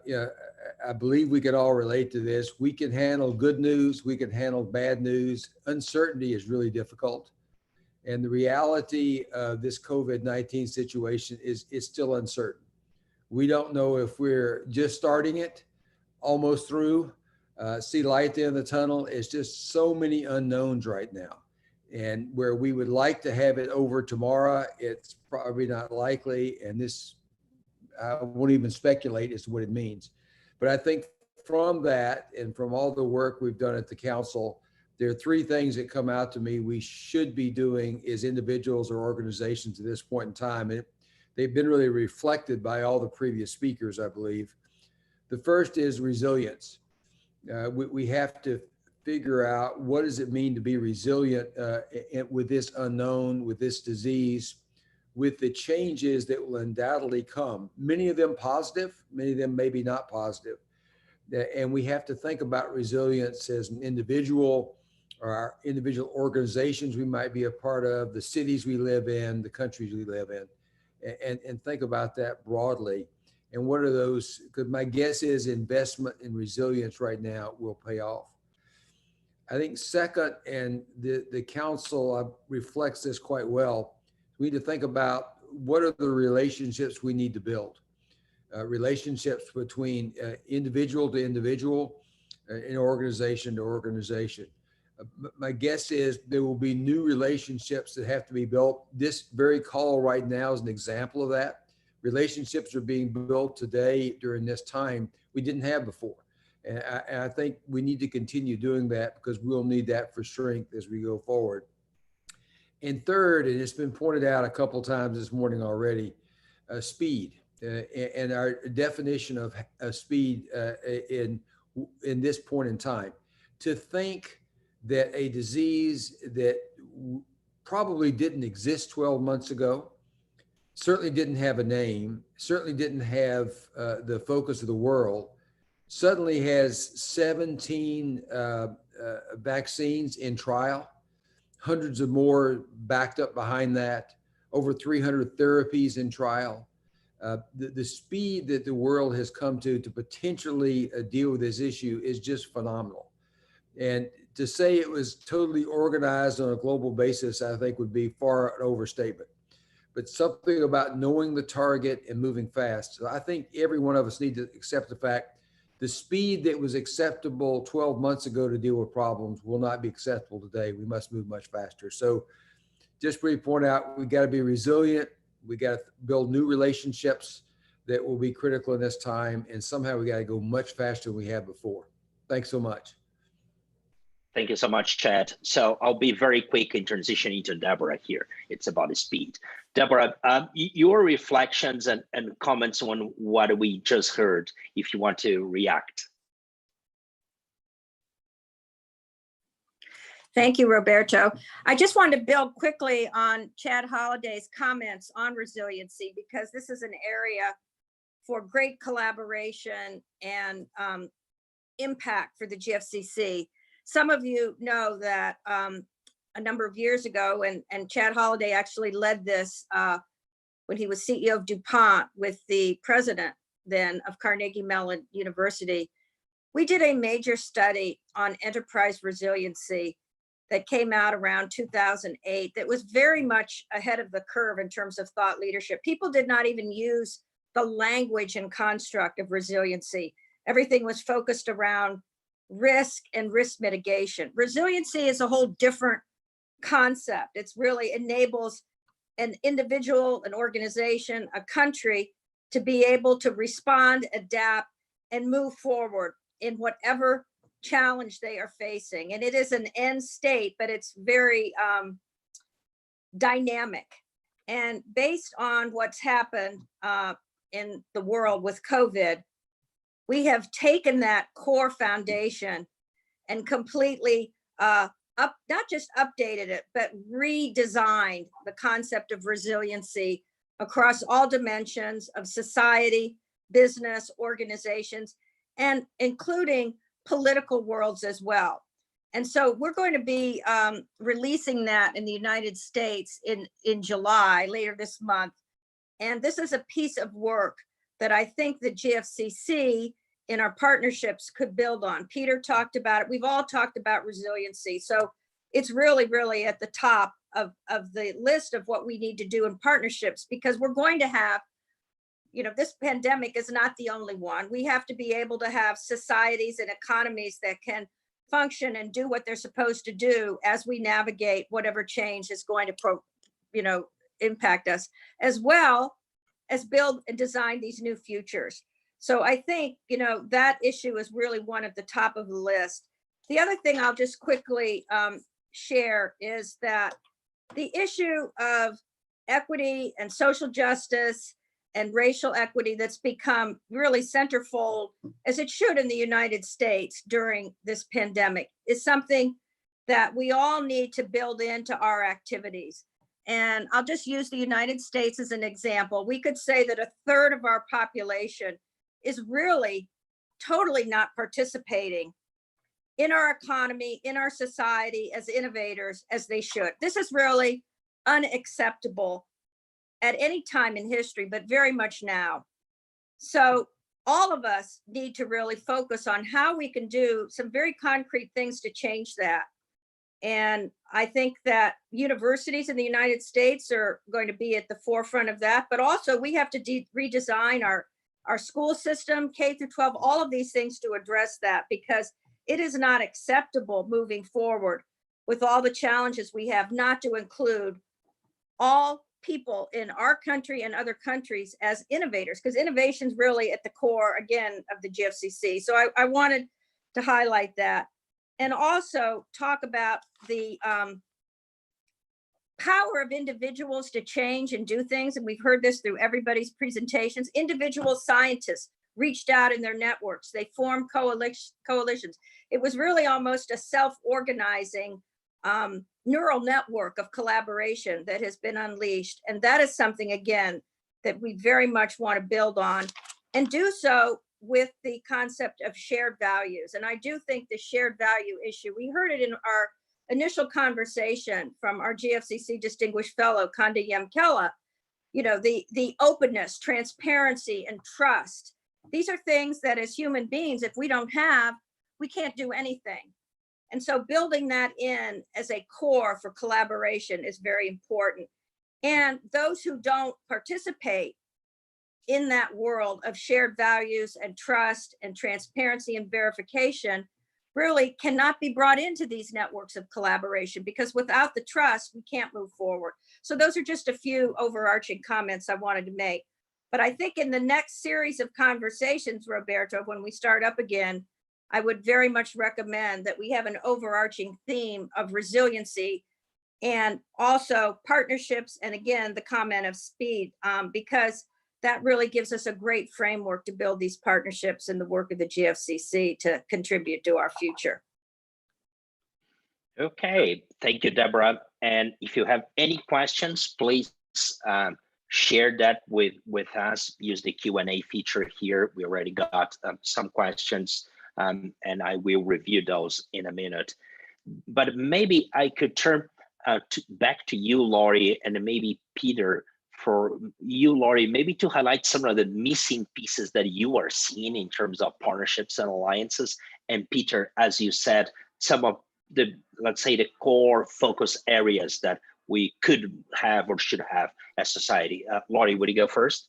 believe we can all relate to this. We can handle good news. We can handle bad news. Uncertainty is really difficult. And the reality of this COVID-19 situation is it's still uncertain. We don't know if we're just starting it, almost through, see light at the end of the tunnel. It's just so many unknowns right now. And where we would like to have it over tomorrow, it's probably not likely. And this, I won't even speculate as to what it means. But I think from that, and from all the work we've done at the council, there are three things that come out to me we should be doing as individuals or organizations at this point in time. And they've been really reflected by all the previous speakers, I believe. The first is resilience. We have to figure out what does it mean to be resilient with this unknown, with this disease, with the changes that will undoubtedly come. Many of them positive, many of them maybe not positive. And we have to think about resilience as an individual, or our individual organizations we might be a part of, the cities we live in, the countries we live in. And think about that broadly. And what are those? Because my guess is investment in resilience right now will pay off. I think second, and the council reflects this quite well, we need to think about what are the relationships we need to build. Relationships between individual to individual, and organization to organization. My guess is there will be new relationships that have to be built. This very call right now is an example of that. Relationships are being built today during this time we didn't have before. And I think we need to continue doing that because we'll need that for strength as we go forward. And third, and it's been pointed out a couple of times this morning already, speed and our definition of speed in this point in time. To think that a disease that probably didn't exist 12 months ago, certainly didn't have a name, certainly didn't have the focus of the world, suddenly has 17 vaccines in trial, hundreds of more backed up behind that, over 300 therapies in trial. The speed that the world has come to potentially deal with this issue is just phenomenal. And to say it was totally organized on a global basis, I think would be far an overstatement. But something about knowing the target and moving fast. So I think every one of us need to accept the fact the speed that was acceptable 12 months ago to deal with problems will not be acceptable today. We must move much faster. So just really point out, we got to be resilient. We got to build new relationships that will be critical in this time. And somehow we got to go much faster than we have before. Thanks so much. Thank you so much, Chad. So I'll be very quick in transitioning to Deborah here. It's about the speed. Deborah, your reflections and comments on what we just heard, if you want to react. Thank you, Roberto. I just wanted to build quickly on Chad Holliday's comments on resiliency, because this is an area for great collaboration and impact for the GFCC. Some of you know that a number of years ago, and Chad Holliday actually led this when he was CEO of DuPont with the president then of Carnegie Mellon University. We did a major study on enterprise resiliency that came out around 2008 that was very much ahead of the curve in terms of thought leadership. People did not even use the language and construct of resiliency. Everything was focused around risk and risk mitigation. Resiliency is a whole different concept. It's really enables an individual, an organization, a country to be able to respond, adapt, and move forward in whatever challenge they are facing. And it is an end state, but it's very dynamic. And based on what's happened in the world with COVID, we have taken that core foundation and completely not just updated it, but redesigned the concept of resiliency across all dimensions of society, business, organizations, and including political worlds as well. And so we're going to be releasing that in the United States in July, later this month. And this is a piece of work that I think the GFCC in our partnerships could build on. Peter talked about it. We've all talked about resiliency. So it's really, really at the top of the list of what we need to do in partnerships, because we're going to have, this pandemic is not the only one. We have to be able to have societies and economies that can function and do what they're supposed to do as we navigate whatever change is going to impact us, as well as build and design these new futures. So I think, that issue is really one at the top of the list. The other thing I'll just quickly share is that the issue of equity and social justice and racial equity that's become really centerfold, as it should in the United States during this pandemic, is something that we all need to build into our activities. And I'll just use the United States as an example. We could say that a third of our population is really totally not participating in our economy, in our society as innovators as they should. This is really unacceptable at any time in history, but very much now. So all of us need to really focus on how we can do some very concrete things to change that. And I think that universities in the United States are going to be at the forefront of that, but also we have to redesign our school system, K through 12, all of these things to address that, because it is not acceptable moving forward with all the challenges we have not to include all people in our country and other countries as innovators, because innovation is really at the core, again, of the GFCC. So I wanted to highlight that, and also talk about the power of individuals to change and do things, and we've heard this through everybody's presentations, individual scientists reached out in their networks. They formed coalitions. It was really almost a self-organizing neural network of collaboration that has been unleashed. And that is something, again, that we very much want to build on and do so with the concept of shared values. And I do think the shared value issue, we heard it in our initial conversation from our GFCC distinguished fellow, Kanda Yemkela, you know, the openness, transparency, and trust. These are things that as human beings, if we don't have, we can't do anything. And so building that in as a core for collaboration is very important. And those who don't participate in that world of shared values and trust and transparency and verification really cannot be brought into these networks of collaboration, because without the trust, we can't move forward. So those are just a few overarching comments I wanted to make. But I think in the next series of conversations, Roberto, when we start up again, I would very much recommend that we have an overarching theme of resiliency and also partnerships. And again, the comment of speed, because that really gives us a great framework to build these partnerships and the work of the GFCC to contribute to our future. Okay, thank you, Deborah. And if you have any questions, please share that with us. Use the Q&A feature here. We already got some questions, and I will review those in a minute. But maybe I could turn back to you, Laurie, and maybe Peter. For you, Laurie, maybe to highlight some of the missing pieces that you are seeing in terms of partnerships and alliances. And Peter, as you said, some of the, let's say, the core focus areas that we could have or should have as society. Laurie, would you go first?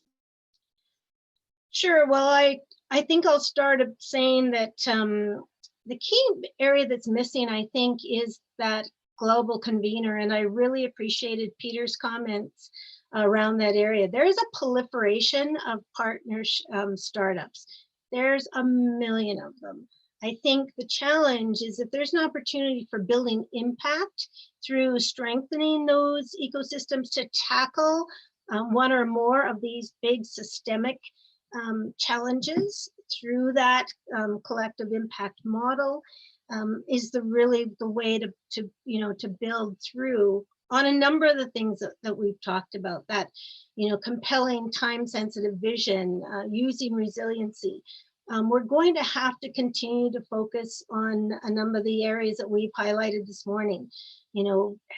Sure. Well, I think I'll start saying that the key area that's missing, I think, is that global convener. And I really appreciated Peter's comments around that area. There is a proliferation of partners, startups. There's a million of them. I think the challenge is if there's an opportunity for building impact through strengthening those ecosystems to tackle one or more of these big systemic challenges through that collective impact model is really the way to build through on a number of the things that we've talked about, that, compelling time-sensitive vision, using resiliency. We're going to have to continue to focus on a number of the areas that we've highlighted this morning.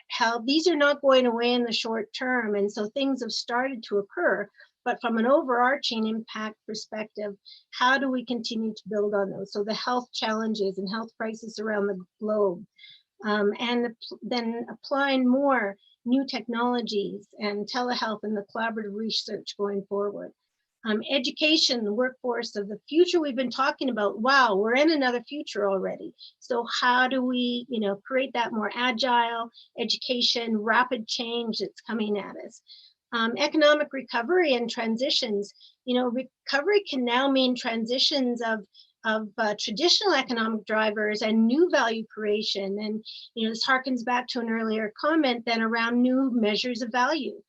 How these are not going away in the short term. And so things have started to occur, but from an overarching impact perspective, how do we continue to build on those? So the health challenges and health crises around the globe, and then applying more new technologies and telehealth and the collaborative research going forward. Education, the workforce of the future we've been talking about. Wow, we're in another future already. So how do we, create that more agile education, rapid change that's coming at us? Economic recovery and transitions. Recovery can now mean transitions of traditional economic drivers and new value creation. And, this harkens back to an earlier comment then around new measures of value.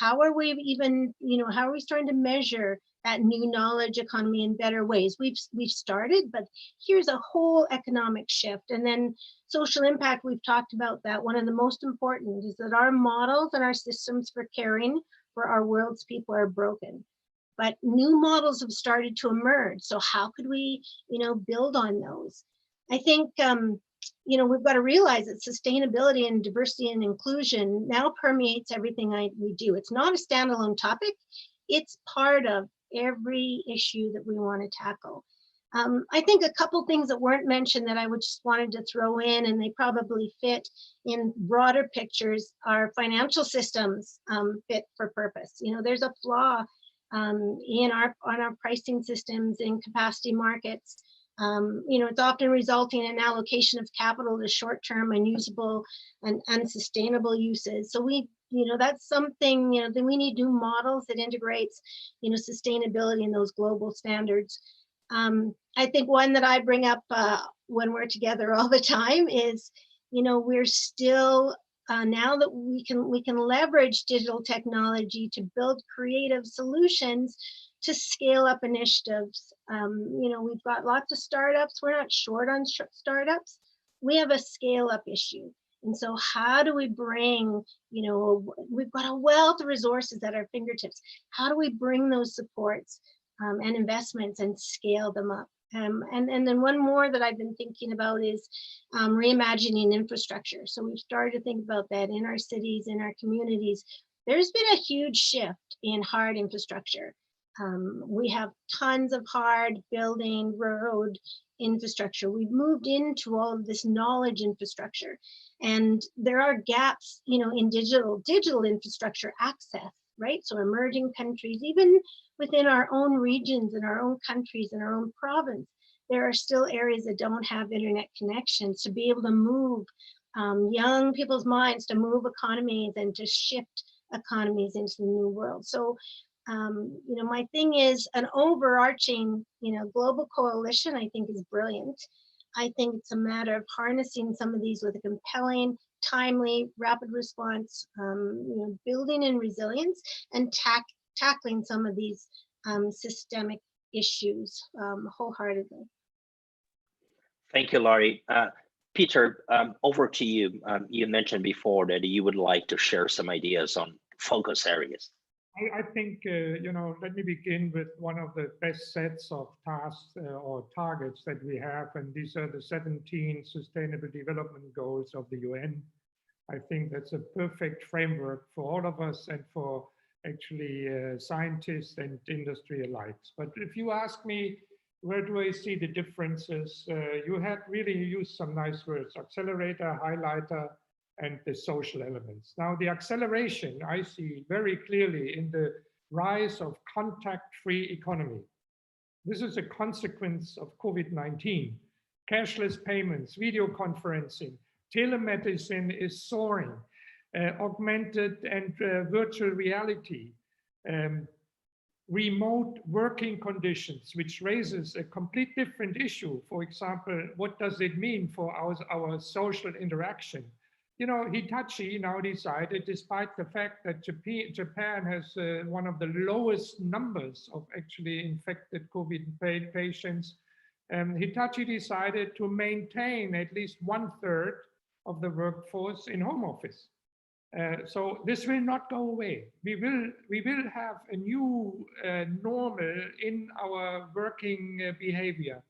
How are we even, how are we starting to measure that new knowledge economy in better ways? We've started, but here's a whole economic shift. And then social impact, we've talked about that. One of the most important is that our models and our systems for caring for our world's people are broken. But new models have started to emerge. So how could we, build on those? I think, we've got to realize that sustainability and diversity and inclusion now permeates everything we do. It's not a standalone topic. It's part of every issue that we want to tackle. I think a couple things that weren't mentioned that I would just wanted to throw in, and they probably fit in broader pictures, are financial systems fit for purpose. There's a flaw on our pricing systems in capacity markets. It's often resulting in allocation of capital to short-term, unusable, and unsustainable uses. So that's something, that we need new models that integrates, sustainability in those global standards. I think one that I bring up when we're together all the time is, we're still now that we can leverage digital technology to build creative solutions to scale up initiatives. You know, we've got lots of startups. We're not short on startups. We have a scale up issue. And so how do we bring, you know, we've got a wealth of resources at our fingertips. How do we bring those supports and investments and scale them up? And then one more that I've been thinking about is reimagining infrastructure. So we've started to think about that in our cities, in our communities. There's been a huge shift in hard infrastructure. We have tons of hard building, road infrastructure. We've moved into all of this knowledge infrastructure, and there are gaps, you know, in digital infrastructure access, right? So emerging countries, even within our own regions and our own countries and our own province, there are still areas that don't have internet connections to be able to move young people's minds, to move economies and to shift economies into the new world. So you know, my thing is an overarching, you know, global coalition, I think is brilliant. I think it's a matter of harnessing some of these with a compelling, timely, rapid response, you know, building in resilience and tackling some of these systemic issues wholeheartedly. Thank you, Laurie. Peter, over to you. You mentioned before that you would like to share some ideas on focus areas. I think, you know, let me begin with one of the best sets of tasks or targets that we have, and these are the 17 Sustainable Development Goals of the UN. I think that's a perfect framework for all of us and for actually scientists and industry alike. But if you ask me, where do I see the differences? You had really used some nice words: accelerator, highlighter, and the social elements. Now, the acceleration I see very clearly in the rise of contact-free economy. This is a consequence of COVID-19. Cashless payments, video conferencing, telemedicine is soaring, augmented and virtual reality, remote working conditions, which raises a complete different issue. For example, what does it mean for our social interaction? You know, Hitachi now decided, despite the fact that Japan has one of the lowest numbers of actually infected COVID patients, Hitachi decided to maintain at least 1/3 of the workforce in home office. So this will not go away. We will have a new normal in our working behavior.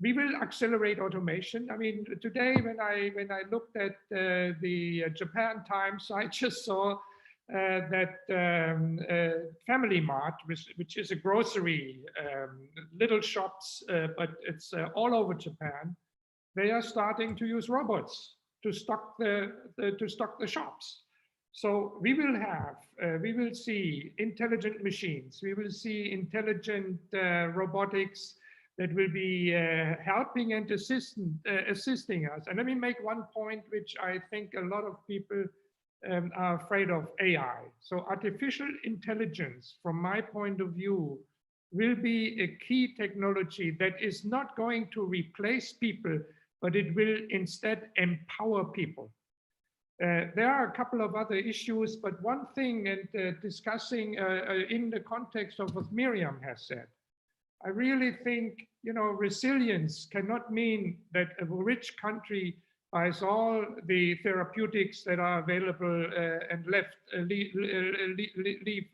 We will accelerate automation. I mean, today when I looked at the Japan Times, I just saw that Family Mart, which is a grocery, little shops, but it's all over Japan. They are starting to use robots to stock the shops. So we will see intelligent machines. We will see intelligent robotics that will be helping and assisting us. And let me make one point, which I think a lot of people are afraid of: AI. So artificial intelligence, from my point of view, will be a key technology that is not going to replace people, but it will instead empower people. There are a couple of other issues, but one thing, and discussing in the context of what Miriam has said, I really think, you know, resilience cannot mean that a rich country buys all the therapeutics that are available and leave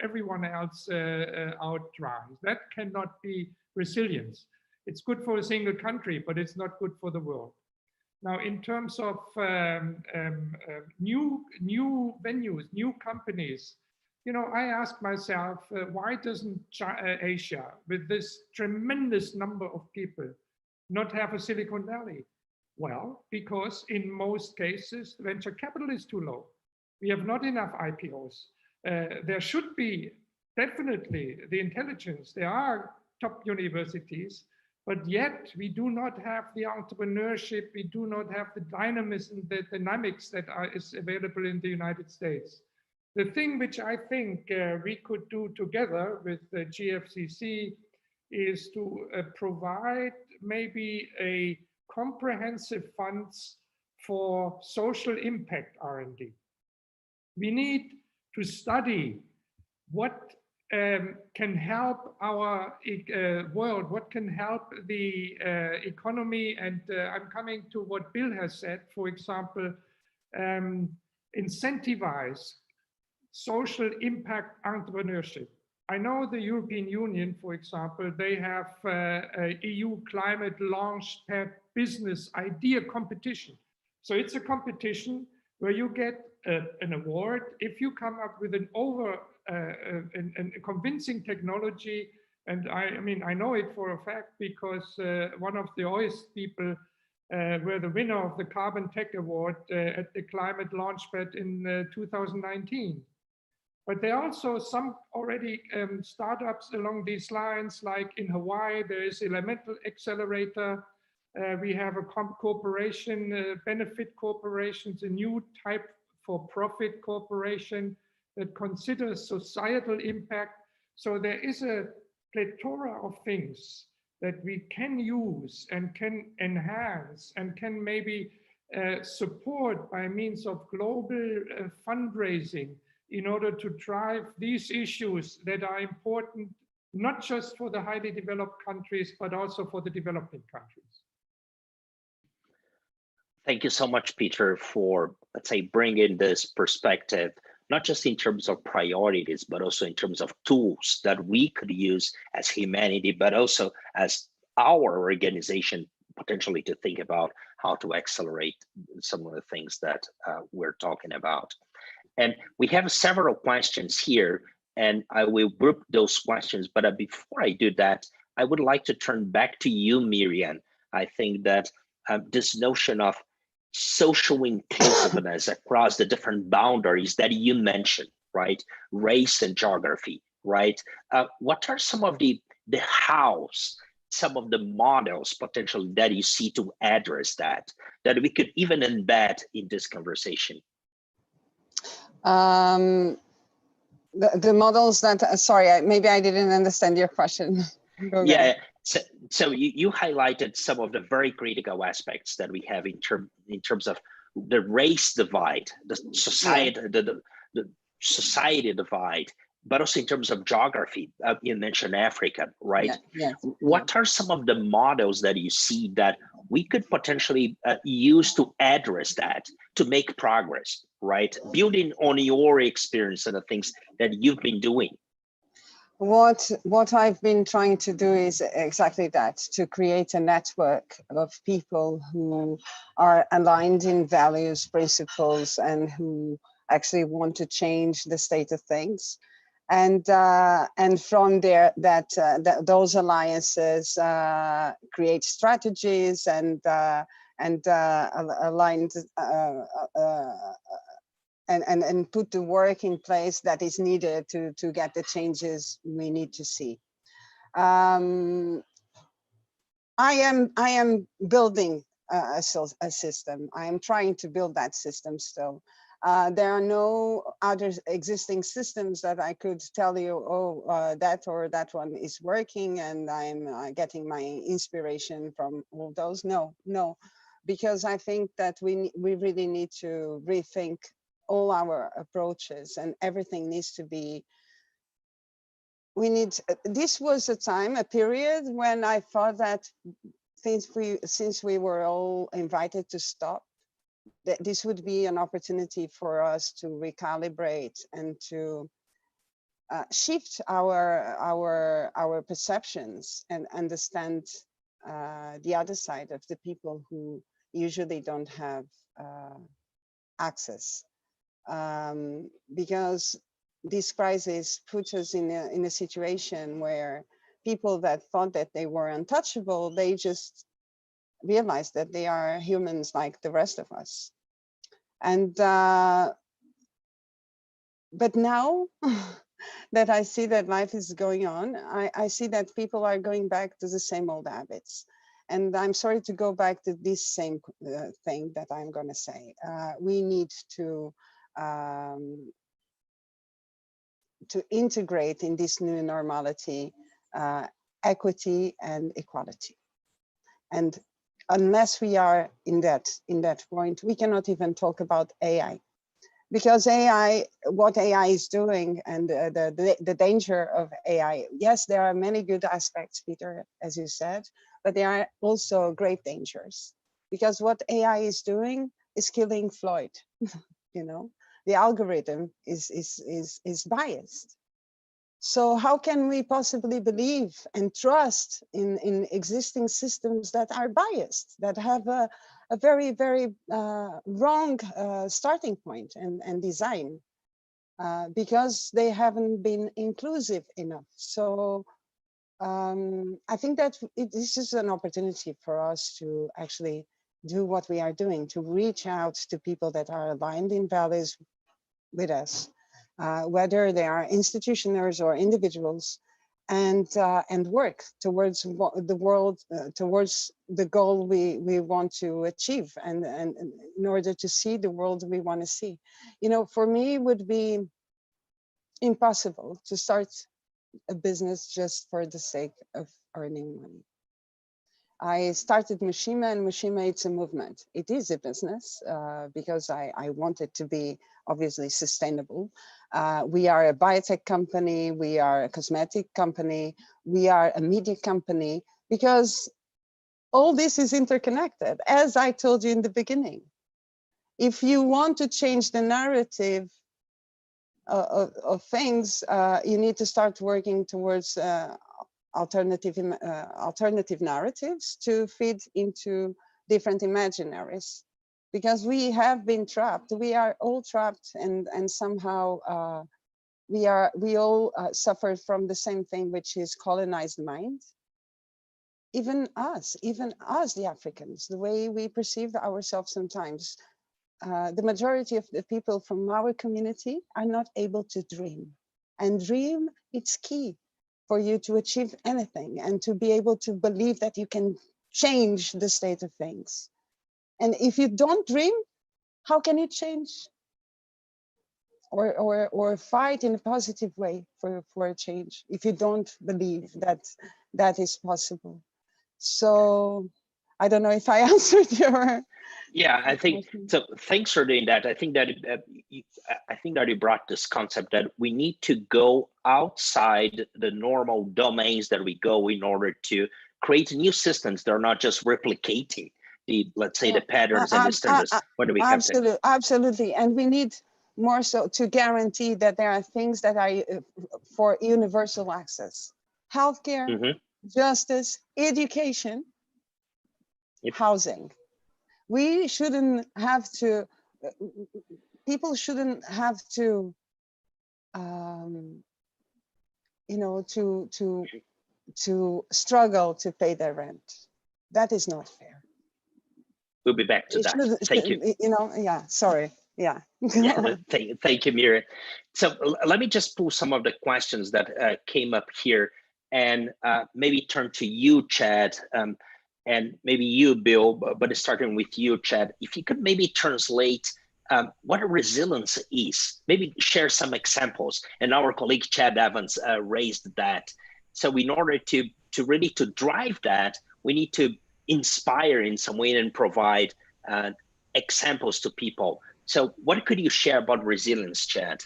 everyone else out dry. That cannot be resilience. It's good for a single country, but it's not good for the world. Now, in terms of new venues, new companies, you know, I ask myself, why doesn't Asia, with this tremendous number of people, not have a Silicon Valley? Well, because in most cases, venture capital is too low. We have not enough IPOs. There should be definitely the intelligence. There are top universities, but yet we do not have the entrepreneurship. We do not have the dynamism, the dynamics that is available in the United States. The thing which I think we could do together with the GFCC is to provide maybe a comprehensive funds for social impact R&D. We need to study what can help our world, what can help the economy. And I'm coming to what Bill has said, for example, incentivize social impact entrepreneurship. I know the European Union, for example, they have a EU climate launchpad business idea competition. So it's a competition where you get an award if you come up with a convincing technology. And I mean, I know it for a fact because one of the OIS people were the winner of the Carbon Tech Award at the Climate Launchpad in 2019. But there are also some already startups along these lines, like in Hawaii, there is Elemental Accelerator. We have a corporation, Benefit Corporations, a new type for-profit corporation that considers societal impact. So there is a plethora of things that we can use and can enhance and can maybe support by means of global fundraising in order to drive these issues that are important, not just for the highly developed countries, but also for the developing countries. Thank you so much, Peter, for, let's say, bringing this perspective, not just in terms of priorities, but also in terms of tools that we could use as humanity, but also as our organization, potentially to think about how to accelerate some of the things that we're talking about. And we have several questions here, and I will group those questions. But before I do that, I would like to turn back to you, Miriam. I think that this notion of social inclusiveness across the different boundaries that you mentioned, right? Race and geography, right? What are some of the hows, some of the models potentially that you see to address that we could even embed in this conversation? The models that, sorry, maybe I didn't understand your question. Yeah, so you highlighted some of the very critical aspects that we have in terms of the race divide, the society, the society divide, but also in terms of geography. You mentioned Africa, right? Yes. What are some of the models that you see that we could potentially use to address that, to make progress, right? Building on your experience and the things that you've been doing. What I've been trying to do is exactly that, to create a network of people who are aligned in values, principles, and who actually want to change the state of things. And from there, those alliances create strategies and aligned and put the work in place that is needed to get the changes we need to see. I am building a system. I am trying to build that system still. There are no other existing systems that I could tell you, that or that one is working and I'm getting my inspiration from all those. No, because I think that we really need to rethink all our approaches, and everything needs to be, this was a period when I thought that since we were all invited to stop, that this would be an opportunity for us to recalibrate and to shift our perceptions and understand the other side of the people who usually don't have access. Because this crisis puts us in a situation where people that thought that they were untouchable, they just realize that they are humans like the rest of us. And but now that I see that life is going on, I see that people are going back to the same old habits. And I'm sorry to go back to this same thing that I'm going to say. We need to integrate in this new normality equity and equality. And unless we are in that point, we cannot even talk about AI. Because AI, what AI is doing and the danger of AI, yes, there are many good aspects, Peter, as you said, but there are also great dangers. Because what AI is doing is killing Floyd, you know, the algorithm is biased. So how can we possibly believe and trust in existing systems that are biased, that have a very, very wrong starting point and design, because they haven't been inclusive enough. So I think that this is an opportunity for us to actually do what we are doing, to reach out to people that are aligned in values with us, whether they are institutions or individuals, and work towards the world, towards the goal we want to achieve, and in order to see the world we want to see. You know, for me, it would be impossible to start a business just for the sake of earning money. I started Mushima, and Mushima, it's a movement. It is a business because I want it to be obviously sustainable. We are a biotech company, we are a cosmetic company, we are a media company, because all this is interconnected, as I told you in the beginning. If you want to change the narrative of things, you need to start working towards alternative narratives to feed into different imaginaries, because we have been trapped. We are all trapped, and somehow we all suffer from the same thing, which is colonized mind. Even us, the Africans, the way we perceive ourselves sometimes. The majority of the people from our community are not able to dream, and dream, it's key for you to achieve anything and to be able to believe that you can change the state of things. And if you don't dream, how can you change or fight in a positive way for a change if you don't believe that that is possible? So I don't know if I answered your. Yeah, I think so. Thanks for doing that. I think that you brought this concept that we need to go outside the normal domains that we go in order to create new systems that are not just replicating the, let's say, the patterns and the standards. What do we have to? Absolutely, and we need more so to guarantee that there are things that are for universal access: healthcare, justice, education, housing. We shouldn't have to, people shouldn't have to, you know, to struggle to pay their rent. That is not fair. We'll be back to that. Thank you. You know, yeah, sorry. Yeah. Yeah, thank you, Miriam. So let me just pull some of the questions that came up here, and maybe turn to you, Chad, and maybe you, Bill, but starting with you, Chad. If you could maybe translate what a resilience is, maybe share some examples. And our colleague Chad Evans raised that. So in order to really to drive that, we need to inspire in some way and provide examples to people. So what could you share about resilience, Chad?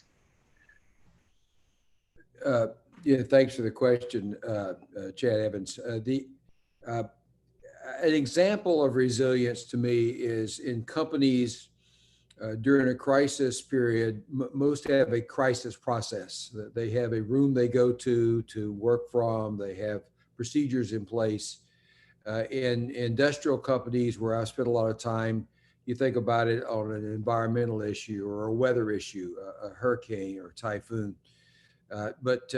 Yeah, thanks for the question, Chad Evans. An example of resilience to me is in companies during a crisis period. Most have a crisis process. They have a room they go to work from. They have procedures in place. In industrial companies where I spent a lot of time, you think about it on an environmental issue or a weather issue, a hurricane or typhoon. But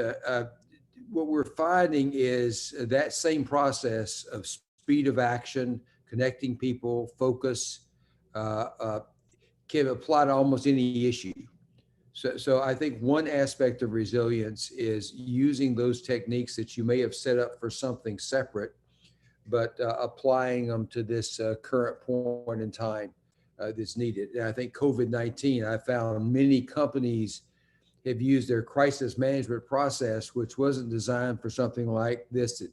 what we're finding is that same process of speed of action, connecting people, focus, can apply to almost any issue. So I think one aspect of resilience is using those techniques that you may have set up for something separate, but applying them to this current point in time that's needed. And I think COVID-19, I found many companies have used their crisis management process, which wasn't designed for something like this. It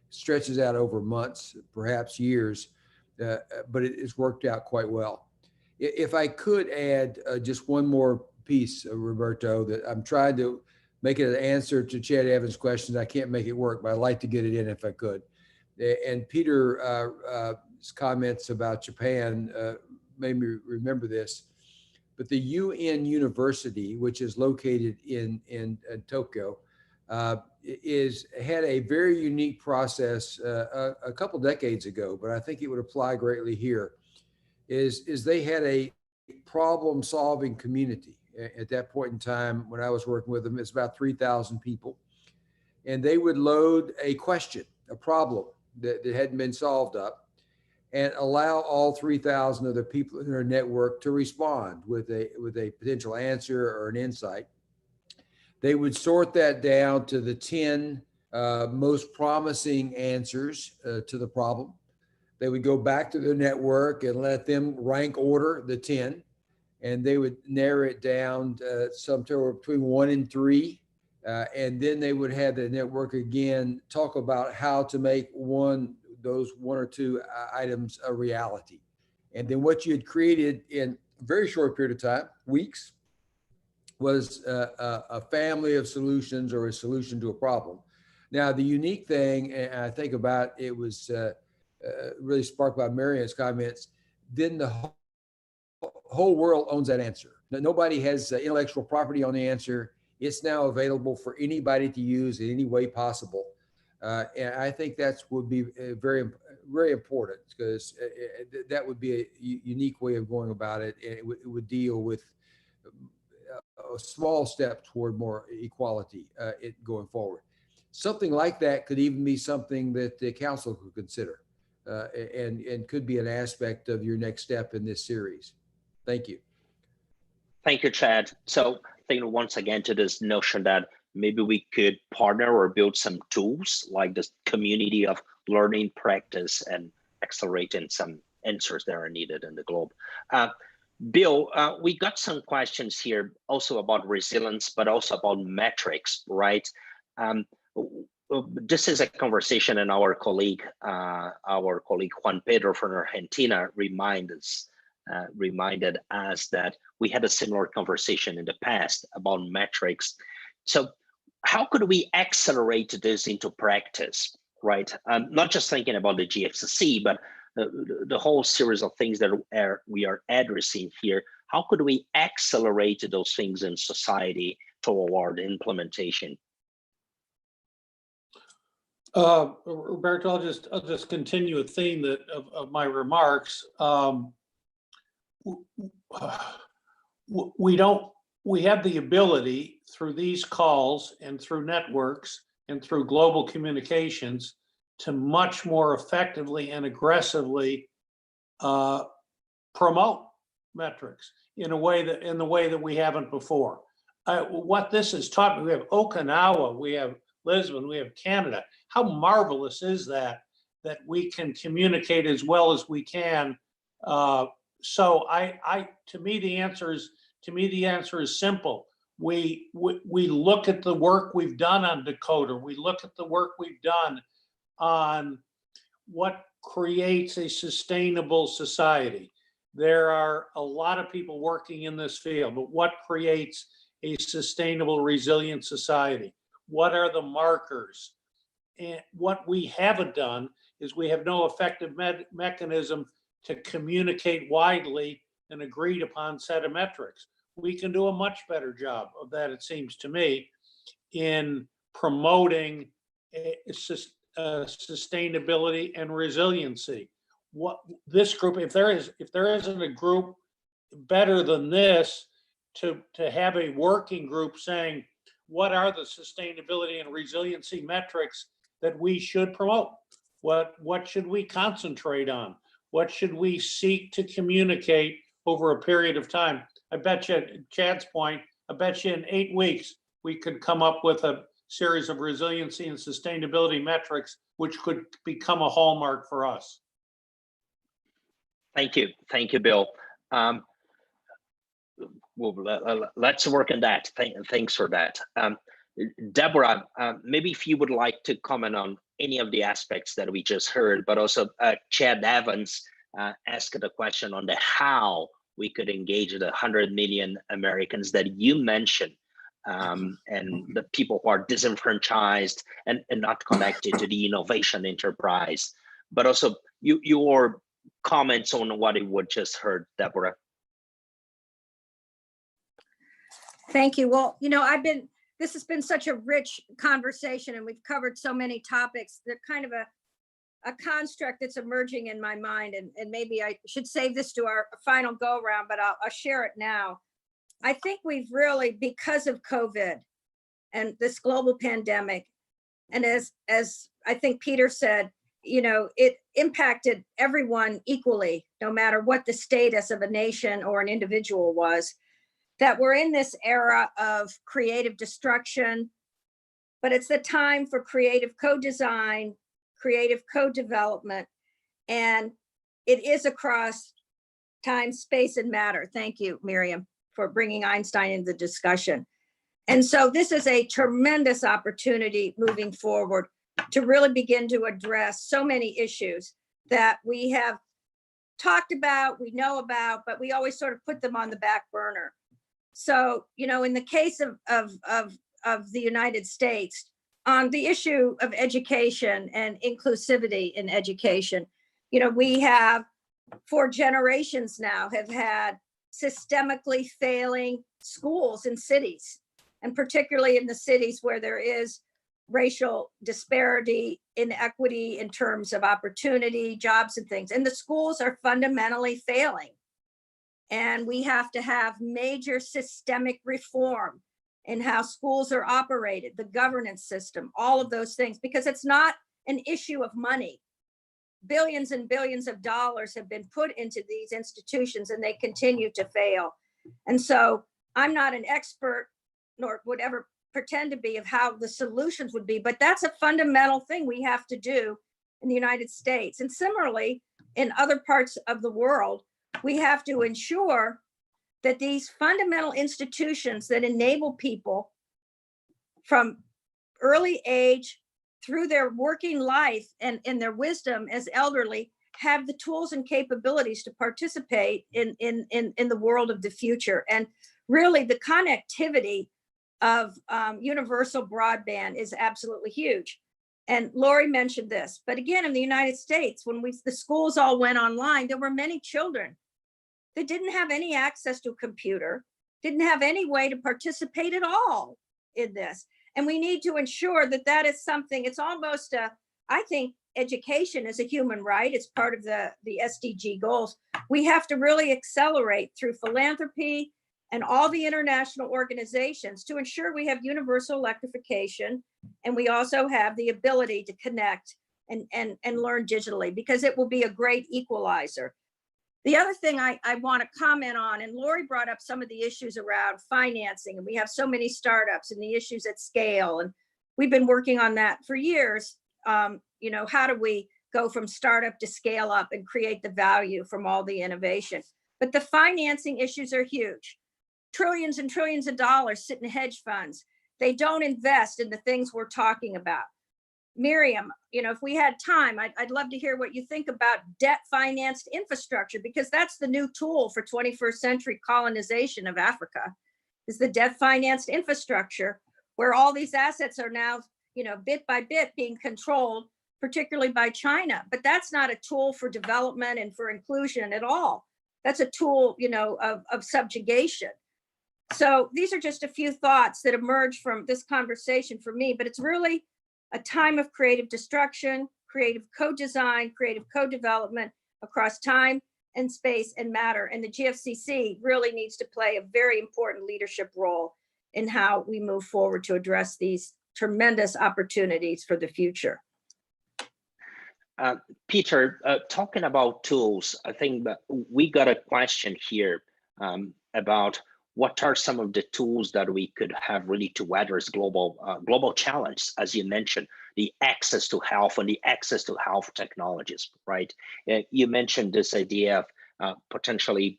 stretches out over months, perhaps years, but it's worked out quite well. If I could add just one more piece, Roberto, that I'm trying to make it an answer to Chad Evans' questions. I can't make it work, but I'd like to get it in if I could. And Peter's comments about Japan made me remember this. But the UN University, which is located in Tokyo, had a very unique process a couple decades ago, but I think it would apply greatly here. Is they had a problem-solving community at that point in time when I was working with them. It's about 3,000 people, and they would load a question, a problem that hadn't been solved up, and allow all 3,000 of the people in their network to respond with a potential answer or an insight. They would sort that down to the 10 most promising answers to the problem. They would go back to their network and let them rank order the 10, and they would narrow it down somewhere between 1 and 3. And then they would have the network again talk about how to make those one or two items a reality. And then what you had created in a very short period of time, weeks, was a family of solutions or a solution to a problem. Now, the unique thing, and I think about it was really sparked by Marion's comments, then the whole world owns that answer. Nobody has intellectual property on the answer. It's now available for anybody to use in any way possible. And I think that would be very, very important, because that would be a unique way of going about it. And it would deal with a small step toward more equality going forward. Something like that could even be something that the council could consider and could be an aspect of your next step in this series. Thank you. Thank you, Chad. So I think once again to this notion that maybe we could partner or build some tools like this community of learning, practice, and accelerating some answers that are needed in the globe. Bill, we got some questions here also about resilience, but also about metrics, right? This is a conversation, and our colleague Juan Pedro from Argentina reminded us that we had a similar conversation in the past about metrics. So how could we accelerate this into practice, right? Not just thinking about the GFCC, but the whole series of things that we are addressing here. How could we accelerate those things in society toward implementation? Roberto, I'll just continue a theme of my remarks. We have the ability through these calls and through networks and through global communications to much more effectively and aggressively promote metrics in the way that we haven't before. What this has taught me, we have Okinawa, we have Lisbon, we have Canada. How marvelous is that we can communicate as well as we can? So to me the answer is simple. We look at the work we've done on Decoder. We look at the work we've done on what creates a sustainable society. There are a lot of people working in this field, but what creates a sustainable, resilient society? What are the markers? And what we haven't done is we have no effective mechanism to communicate widely an agreed upon set of metrics. We can do a much better job of that, it seems to me, in promoting sustainability and resiliency. What this group, if there isn't a group better than this to have a working group saying, what are the sustainability and resiliency metrics that we should promote? What should we concentrate on? What should we seek to communicate over a period of time? I bet you, Chad's point, I bet you in 8 weeks, we could come up with a series of resiliency and sustainability metrics, which could become a hallmark for us. Thank you, Bill. Well, let's work on that. Thanks for that. Deborah, maybe if you would like to comment on any of the aspects that we just heard, but also Chad Evans ask the question on the how we could engage the 100 million Americans that you mentioned, and the people who are disenfranchised and not connected to the innovation enterprise, but also your comments on what you would just heard, Deborah. Thank you. Well, you know, this has been such a rich conversation, and we've covered so many topics. They're kind of a construct that's emerging in my mind, and maybe I should save this to our final go round, but I'll share it now. I think we've really, because of COVID and this global pandemic, and as I think Peter said, you know, it impacted everyone equally, no matter what the status of a nation or an individual was, that we're in this era of creative destruction, but it's the time for creative co-design, creative co-development, and it is across time, space, and matter. Thank you, Miriam, for bringing Einstein into the discussion. And so this is a tremendous opportunity moving forward to really begin to address so many issues that we have talked about, we know about, but we always sort of put them on the back burner. So, you know, in the case of the United States, on the issue of education and inclusivity in education, you know, we have for generations now have had systemically failing schools in cities, and particularly in the cities where there is racial disparity, inequity in terms of opportunity, jobs, and things. And the schools are fundamentally failing. And we have to have major systemic reform in how schools are operated, the governance system, all of those things, because it's not an issue of money. Billions and billions of dollars have been put into these institutions, and they continue to fail. And so I'm not an expert, nor would ever pretend to be, of how the solutions would be, but that's a fundamental thing we have to do in the United States. And similarly, in other parts of the world, we have to ensure that these fundamental institutions that enable people from early age through their working life and in their wisdom as elderly have the tools and capabilities to participate in the world of the future. And really the connectivity of universal broadband is absolutely huge. And Lori mentioned this, but again, in the United States, when the schools all went online, there were many children that didn't have any access to a computer, didn't have any way to participate at all in this. And we need to ensure that that is something, it's almost I think education is a human right. It's part of the SDG goals. We have to really accelerate through philanthropy and all the international organizations to ensure we have universal electrification. And we also have the ability to connect and learn digitally, because it will be a great equalizer. The other thing I want to comment on, and Lori brought up some of the issues around financing, and we have so many startups and the issues at scale. And we've been working on that for years. You know, how do we go from startup to scale up and create the value from all the innovation? But the financing issues are huge. Trillions and trillions of dollars sit in hedge funds. They don't invest in the things we're talking about. Miriam, you know, if we had time, I'd love to hear what you think about debt financed infrastructure, because that's the new tool for 21st century colonization of Africa, is the debt financed infrastructure, where all these assets are now, you know, bit by bit being controlled, particularly by China. But that's not a tool for development and for inclusion at all. That's a tool, you know, of subjugation. So these are just a few thoughts that emerge from this conversation for me, but it's really a time of creative destruction, creative co-design, creative co-development across time and space and matter. And the GFCC really needs to play a very important leadership role in how we move forward to address these tremendous opportunities for the future. Peter, talking about tools, I think that we got a question here about what are some of the tools that we could have really to weather this global challenge, as you mentioned, the access to health and the access to health technologies, right? You mentioned this idea of potentially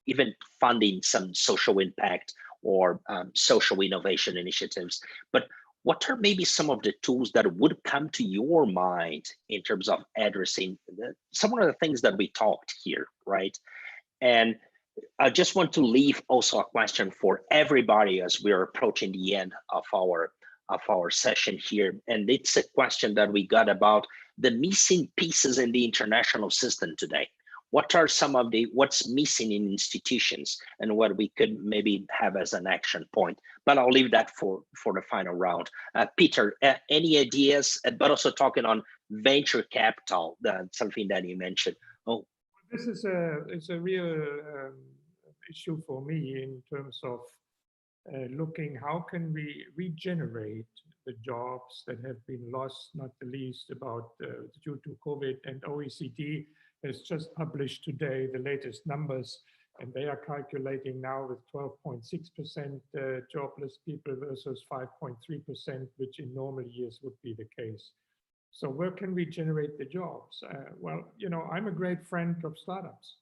even funding some social impact or social innovation initiatives. But what are maybe some of the tools that would come to your mind in terms of addressing some of the things that we talked here, right? And I just want to leave also a question for everybody as we're approaching the end of our session here. And it's a question that we got about the missing pieces in the international system today. What are some of what's missing in institutions and what we could maybe have as an action point? But I'll leave that for the final round. Peter, any ideas, but also talking on venture capital, something that you mentioned. Oh, this is a real issue for me in terms of looking how can we regenerate the jobs that have been lost, not the least about due to COVID. And OECD has just published today the latest numbers, and they are calculating now with 12.6% jobless people versus 5.3%, which in normal years would be the case. So where can we generate the jobs? Well, you know, I'm a great friend of startups.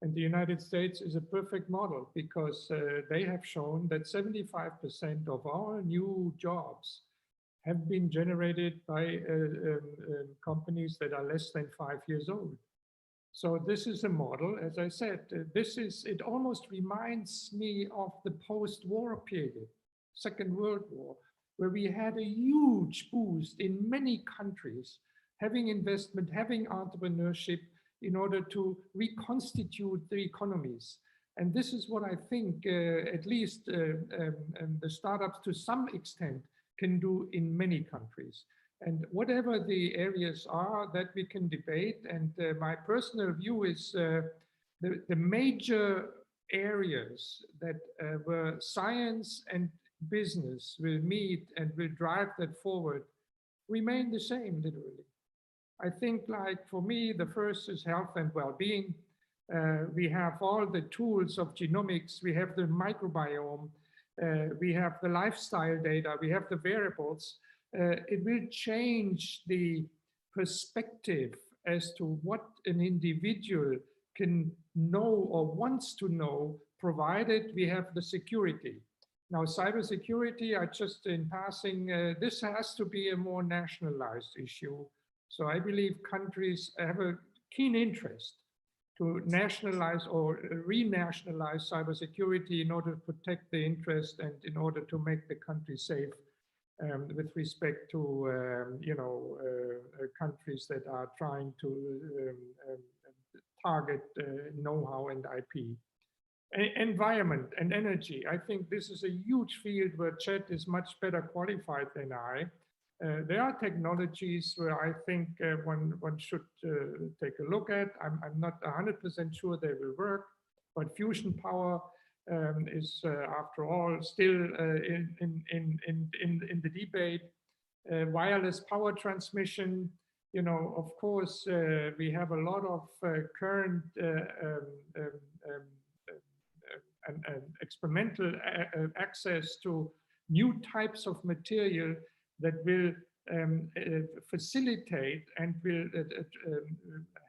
And the United States is a perfect model because they have shown that 75% of all new jobs have been generated by companies that are less than 5 years old. So this is a model, as I said, it almost reminds me of the post-war period, Second World War, where we had a huge boost in many countries, having investment, having entrepreneurship in order to reconstitute the economies. And this is what I think at least the startups to some extent can do in many countries. And whatever the areas are that we can debate, and my personal view is the major areas that where science and business will meet and will drive that forward remain the same, literally. I think, like, for me, the first is health and well-being. We have all the tools of genomics, we have the microbiome, we have the lifestyle data, we have the variables. It will change the perspective as to what an individual can know or wants to know, provided we have the security. Now, cybersecurity, I just in passing, this has to be a more nationalized issue. So I believe countries have a keen interest to nationalize or renationalize cybersecurity in order to protect the interest and in order to make the country safe with respect to, countries that are trying to target know-how and IP. Environment and energy. I think this is a huge field where Chet is much better qualified than I. There are technologies where I think one should take a look at. I'm not 100% sure they will work, but fusion power is, after all, still in the debate. Wireless power transmission, you know, of course, we have a lot of current and experimental access to new types of material that will facilitate and will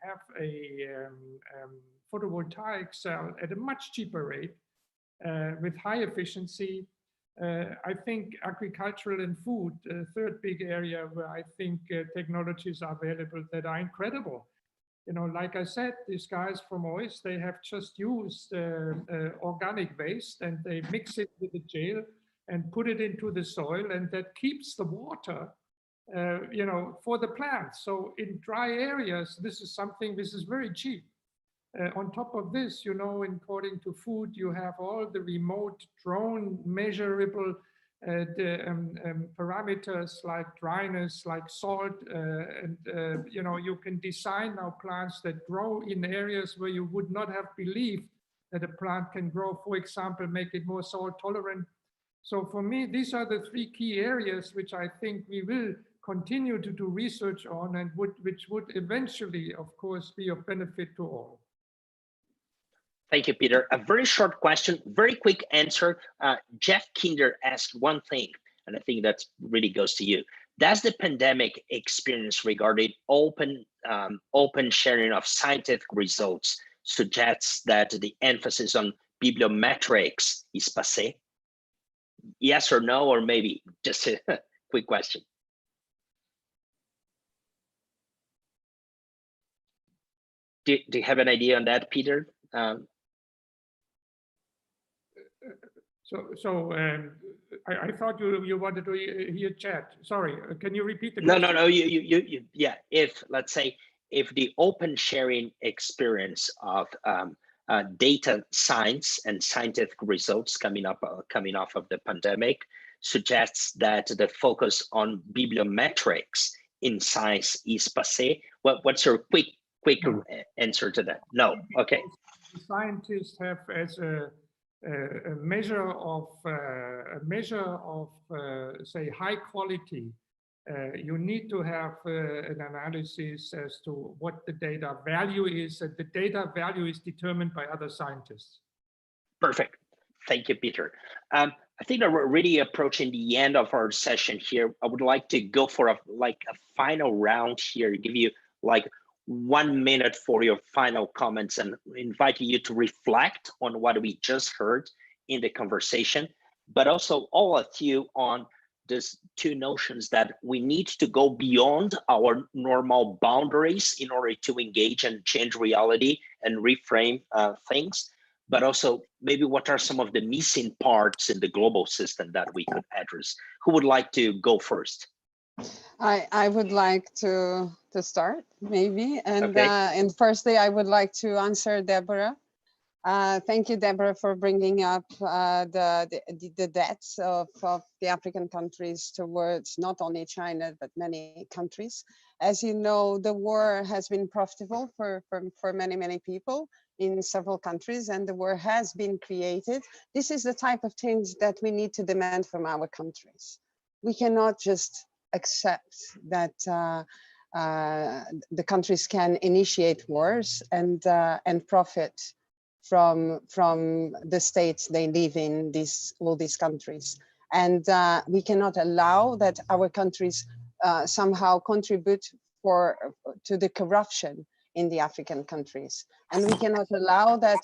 have a photovoltaic cell at a much cheaper rate with high efficiency. I think agricultural and food, third big area where I think technologies are available that are incredible. You know, like I said, these guys from OIS, they have just used organic waste and they mix it with the gel and put it into the soil, and that keeps the water, for the plants. So in dry areas, this is very cheap. On top of this, according to food, you have all the remote drone measurable parameters like dryness, like salt, and you can design now plants that grow in areas where you would not have believed that a plant can grow. For example, make it more salt tolerant. So for me, these are the three key areas which I think we will continue to do research on, and which would eventually, of course, be of benefit to all. Thank you, Peter. A very short question, very quick answer. Jeff Kinder asked one thing, and I think that really goes to you. Does the pandemic experience regarding open sharing of scientific results suggests that the emphasis on bibliometrics is passé? Yes or no, or maybe just quick question. Do you have an idea on that, Peter? I thought you wanted to hear chat. Sorry, can you repeat the No, question? no. Yeah. If, let's say, if the open sharing experience of data science and scientific results coming off of the pandemic suggests that the focus on bibliometrics in science is passé, what's your quick No. answer to that? No. Okay. The scientists have as a measure of say high quality. You need to have an analysis as to what the data value is, and the data value is determined by other scientists. Perfect. Thank you, Peter. I think that we're really approaching the end of our session here. I would like to go for a final round here, give you like 1 minute for your final comments and invite you to reflect on what we just heard in the conversation, but also all of you on these two notions that we need to go beyond our normal boundaries in order to engage and change reality and reframe things, but also maybe what are some of the missing parts in the global system that we could address. Who would like to go first? I would like to start maybe, and Okay. and firstly I would like to answer Deborah. Thank you, Deborah, for bringing up the debts of the African countries towards not only China but many countries. As you know, the war has been profitable for many people in several countries, and the war has been created. This is the type of things that we need to demand from our countries. We cannot just accept that the countries can initiate wars and profit from the states they live in, all these countries. And we cannot allow that our countries somehow contribute to the corruption in the African countries. And we cannot allow that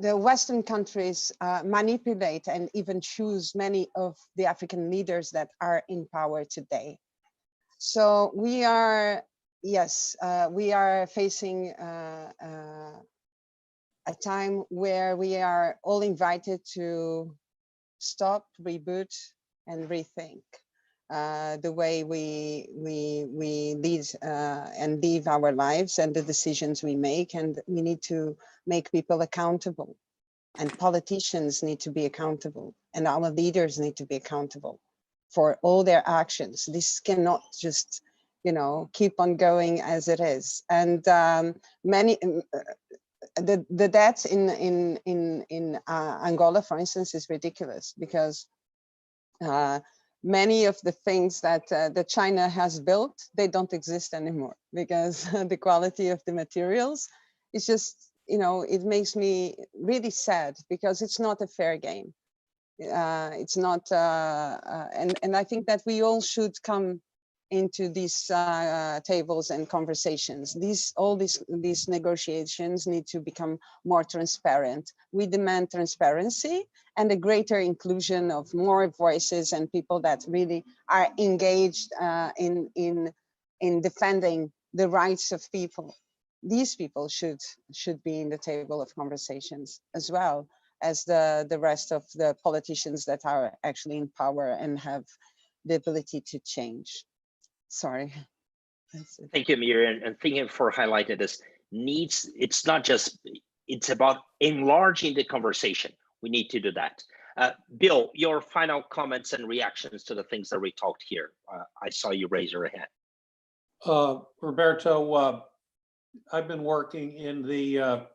the Western countries manipulate and even choose many of the African leaders that are in power today. So we are, yes, we are facing a time where we are all invited to stop, reboot, and rethink the way we lead and live our lives and the decisions we make. And we need to make people accountable, and politicians need to be accountable, and our leaders need to be accountable for all their actions. This cannot just, you know, keep on going as it is. And the debt in Angola, for instance, is ridiculous, because many of the things that China has built, they don't exist anymore, because the quality of the materials is just, you know, it makes me really sad, because it's not a fair game. It's not, and I think that we all should come into these tables and conversations. All these negotiations need to become more transparent. We demand transparency and a greater inclusion of more voices and people that really are engaged in defending the rights of people. These people should be in the table of conversations, as well as the rest of the politicians that are actually in power and have the ability to change. Sorry. Thank you, Miriam, and thank you for highlighting this. It's not just, it's about enlarging the conversation. We need to do that. Bill, your final comments and reactions to the things that we talked here. I saw you raise your hand. Roberto, I've been working in the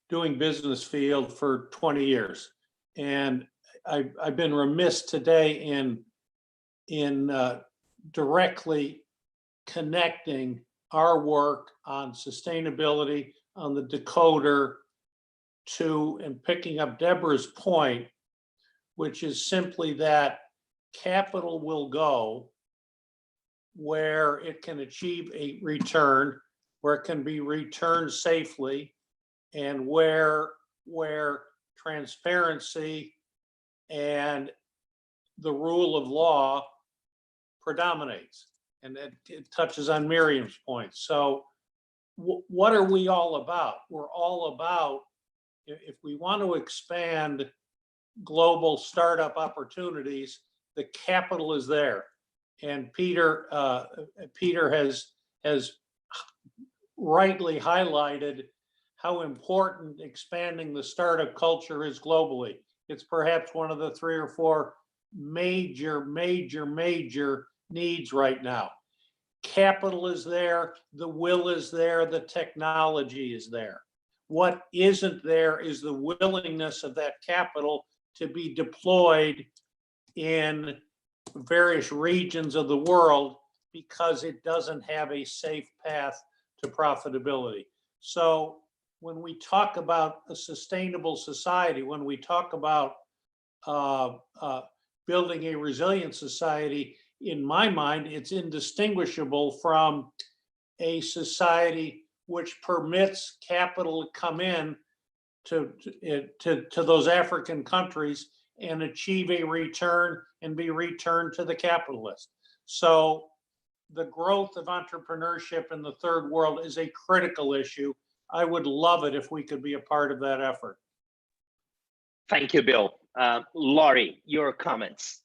doing business field for 20 years. And I've been remiss today in directly connecting our work on sustainability, on the decoder, to, and picking up Deborah's point, which is simply that capital will go where it can achieve a return, where it can be returned safely, and where transparency and the rule of law predominates. And it touches on Miriam's point. So what are we all about? We're all about, if we want to expand global startup opportunities, the capital is there. And Peter has rightly highlighted how important expanding the startup culture is globally. It's perhaps one of the 3 or 4 major needs right now. Capital is there, the will is there, the technology is there. What isn't there is the willingness of that capital to be deployed in various regions of the world because it doesn't have a safe path to profitability. So when we talk about a sustainable society, when we talk about building a resilient society, in my mind, it's indistinguishable from a society which permits capital to come in to those African countries and achieve a return and be returned to the capitalist. So the growth of entrepreneurship in the third world is a critical issue. I would love it if we could be a part of that effort. Thank you, Bill. Laurie, your comments.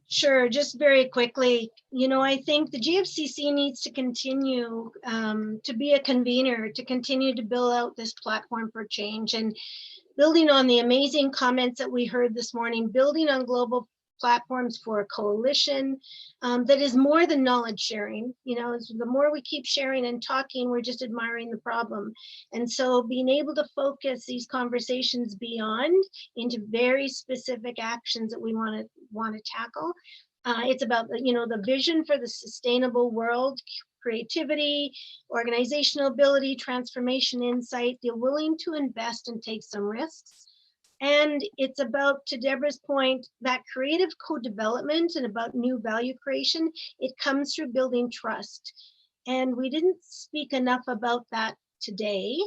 Sure, just very quickly, I think the GFCC needs to continue to be a convener, to continue to build out this platform for change, and building on the amazing comments that we heard this morning, building on global platforms for a coalition that is more than knowledge sharing. The more we keep sharing and talking, we're just admiring the problem. And so being able to focus these conversations beyond into very specific actions that we want to tackle. It's about the vision for the sustainable world, creativity, organizational ability, transformation, insight. They're willing to invest and take some risks. And it's about, to Deborah's point, that creative co-development and about new value creation. It comes through building trust. And we didn't speak enough about that today,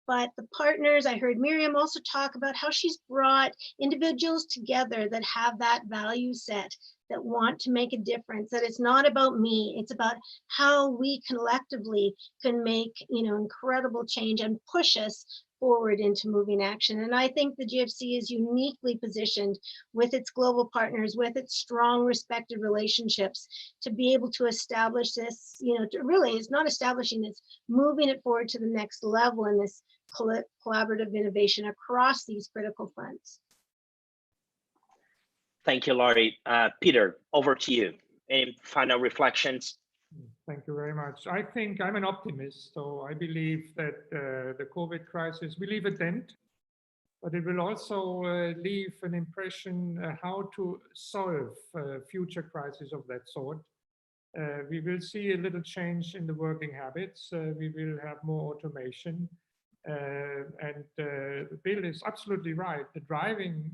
but the partners, I heard Miriam also talk about how she's brought individuals together that have that value set, that want to make a difference, that it's not about me, it's about how we collectively can make incredible change and push us forward into moving action. And I think the GFC is uniquely positioned with its global partners, with its strong respected relationships, to be able to establish this, it's not establishing, it's moving it forward to the next level in this collaborative innovation across these critical fronts. Thank you, Laurie. Peter, over to you. Any final reflections? Thank you very much. I think I'm an optimist, so I believe that the COVID crisis will leave a dent, but it will also leave an impression how to solve future crises of that sort. We will see a little change in the working habits. We will have more automation. And Bill is absolutely right. The driving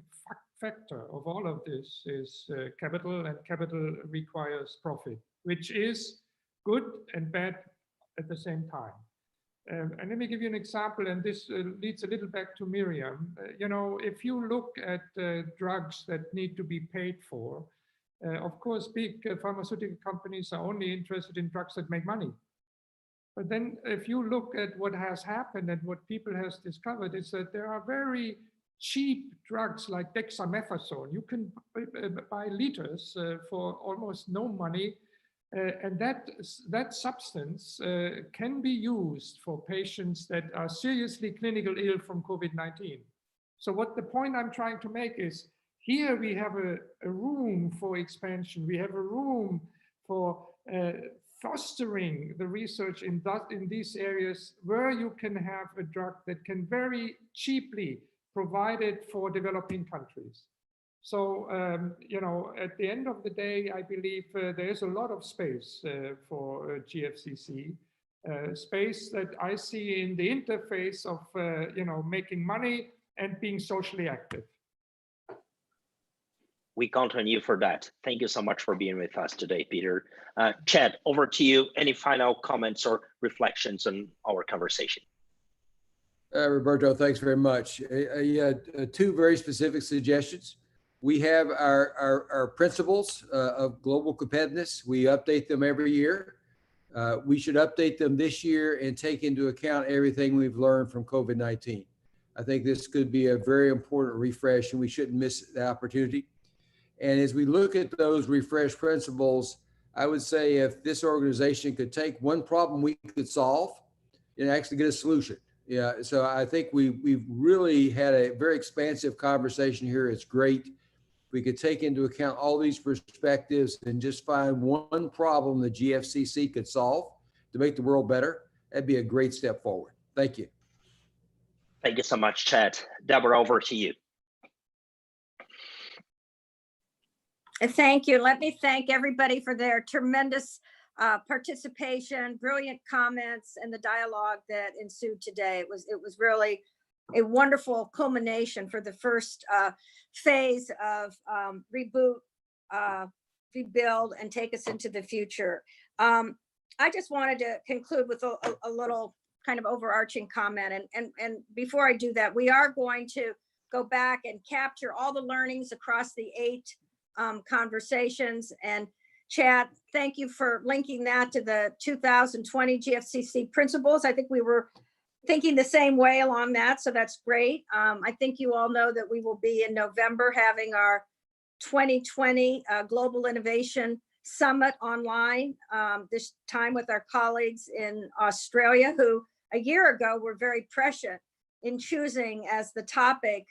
factor of all of this is capital, and capital requires profit, which is good and bad at the same time. And let me give you an example, and this leads a little back to Miriam. If you look at drugs that need to be paid for, of course, big pharmaceutical companies are only interested in drugs that make money. But then if you look at what has happened and what people has discovered, is that there are very cheap drugs like dexamethasone. You can buy liters for almost no money. And that substance can be used for patients that are seriously clinical ill from COVID-19. So what the point I'm trying to make is, here we have a room for expansion. We have a room for fostering the research in these areas where you can have a drug that can very cheaply provide it for developing countries. So, at the end of the day, I believe there is a lot of space for GFCC, space that I see in the interface of, making money and being socially active. We count on you for that. Thank you so much for being with us today, Peter. Chad, over to you. Any final comments or reflections on our conversation? Roberto, thanks very much. I had 2 very specific suggestions. We have our principles of global competitiveness. We update them every year. We should update them this year and take into account everything we've learned from COVID-19. I think this could be a very important refresh, and we shouldn't miss the opportunity. And as we look at those refreshed principles, I would say if this organization could take one problem we could solve and actually get a solution. Yeah, so I think we've really had a very expansive conversation here. It's great. We could take into account all these perspectives and just find one problem the GFCC could solve to make the world better. That'd be a great step forward. Thank you. Thank you so much, Chad. Deborah, over to you. Thank you. Let me thank everybody for their tremendous participation, brilliant comments, and the dialogue that ensued today. It was really a wonderful culmination for the first phase of Reboot, Rebuild, and take us into the future. I just wanted to conclude with a little kind of overarching comment. And before I do that, we are going to go back and capture all the learnings across the 8 conversations. And Chad, thank you for linking that to the 2020 GFCC principles. I think we were thinking the same way along that, so that's great. I think you all know that we will be in November having our 2020 Global Innovation Summit online, this time with our colleagues in Australia, who a year ago were very prescient in choosing as the topic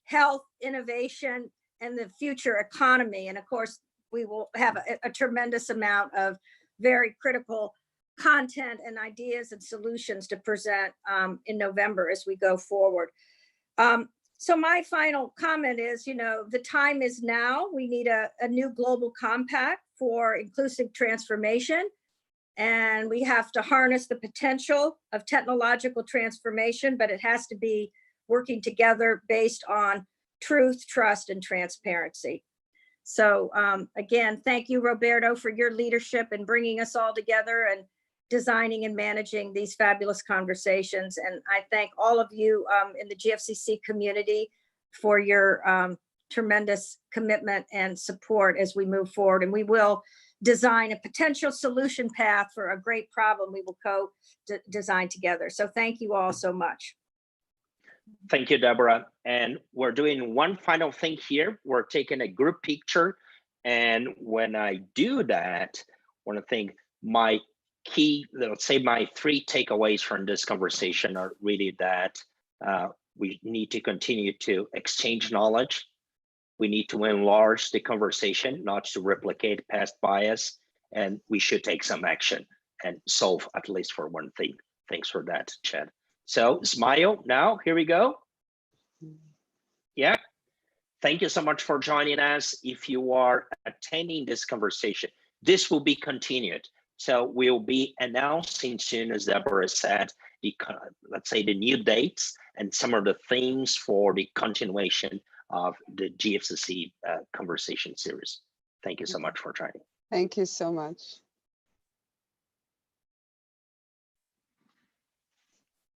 health, innovation, and the future economy. And of course, we will have a tremendous amount of very critical content and ideas and solutions to present in November as we go forward. So my final comment is, the time is now. We need a new global compact for inclusive transformation. And we have to harness the potential of technological transformation, but it has to be working together based on truth, trust, and transparency. So again, thank you, Roberto, for your leadership in bringing us all together and designing and managing these fabulous conversations. And I thank all of you in the GFCC community for your tremendous commitment and support as we move forward. And we will design a potential solution path for a great problem we will co-design together. So thank you all so much. Thank you, Deborah. And we're doing one final thing here. We're taking a group picture. And when I do that, I want to think my key, let's say my 3 takeaways from this conversation are really that we need to continue to exchange knowledge. We need to enlarge the conversation, not to replicate past bias, and we should take some action and solve at least for one thing. Thanks for that, Chad. So smile now, here we go. Yeah, thank you so much for joining us. If you are attending this conversation, this will be continued. So we'll be announcing soon, as Deborah said, let's say the new dates and some of the themes for the continuation of the GFCC conversation series. Thank you so much for joining. Thank you so much.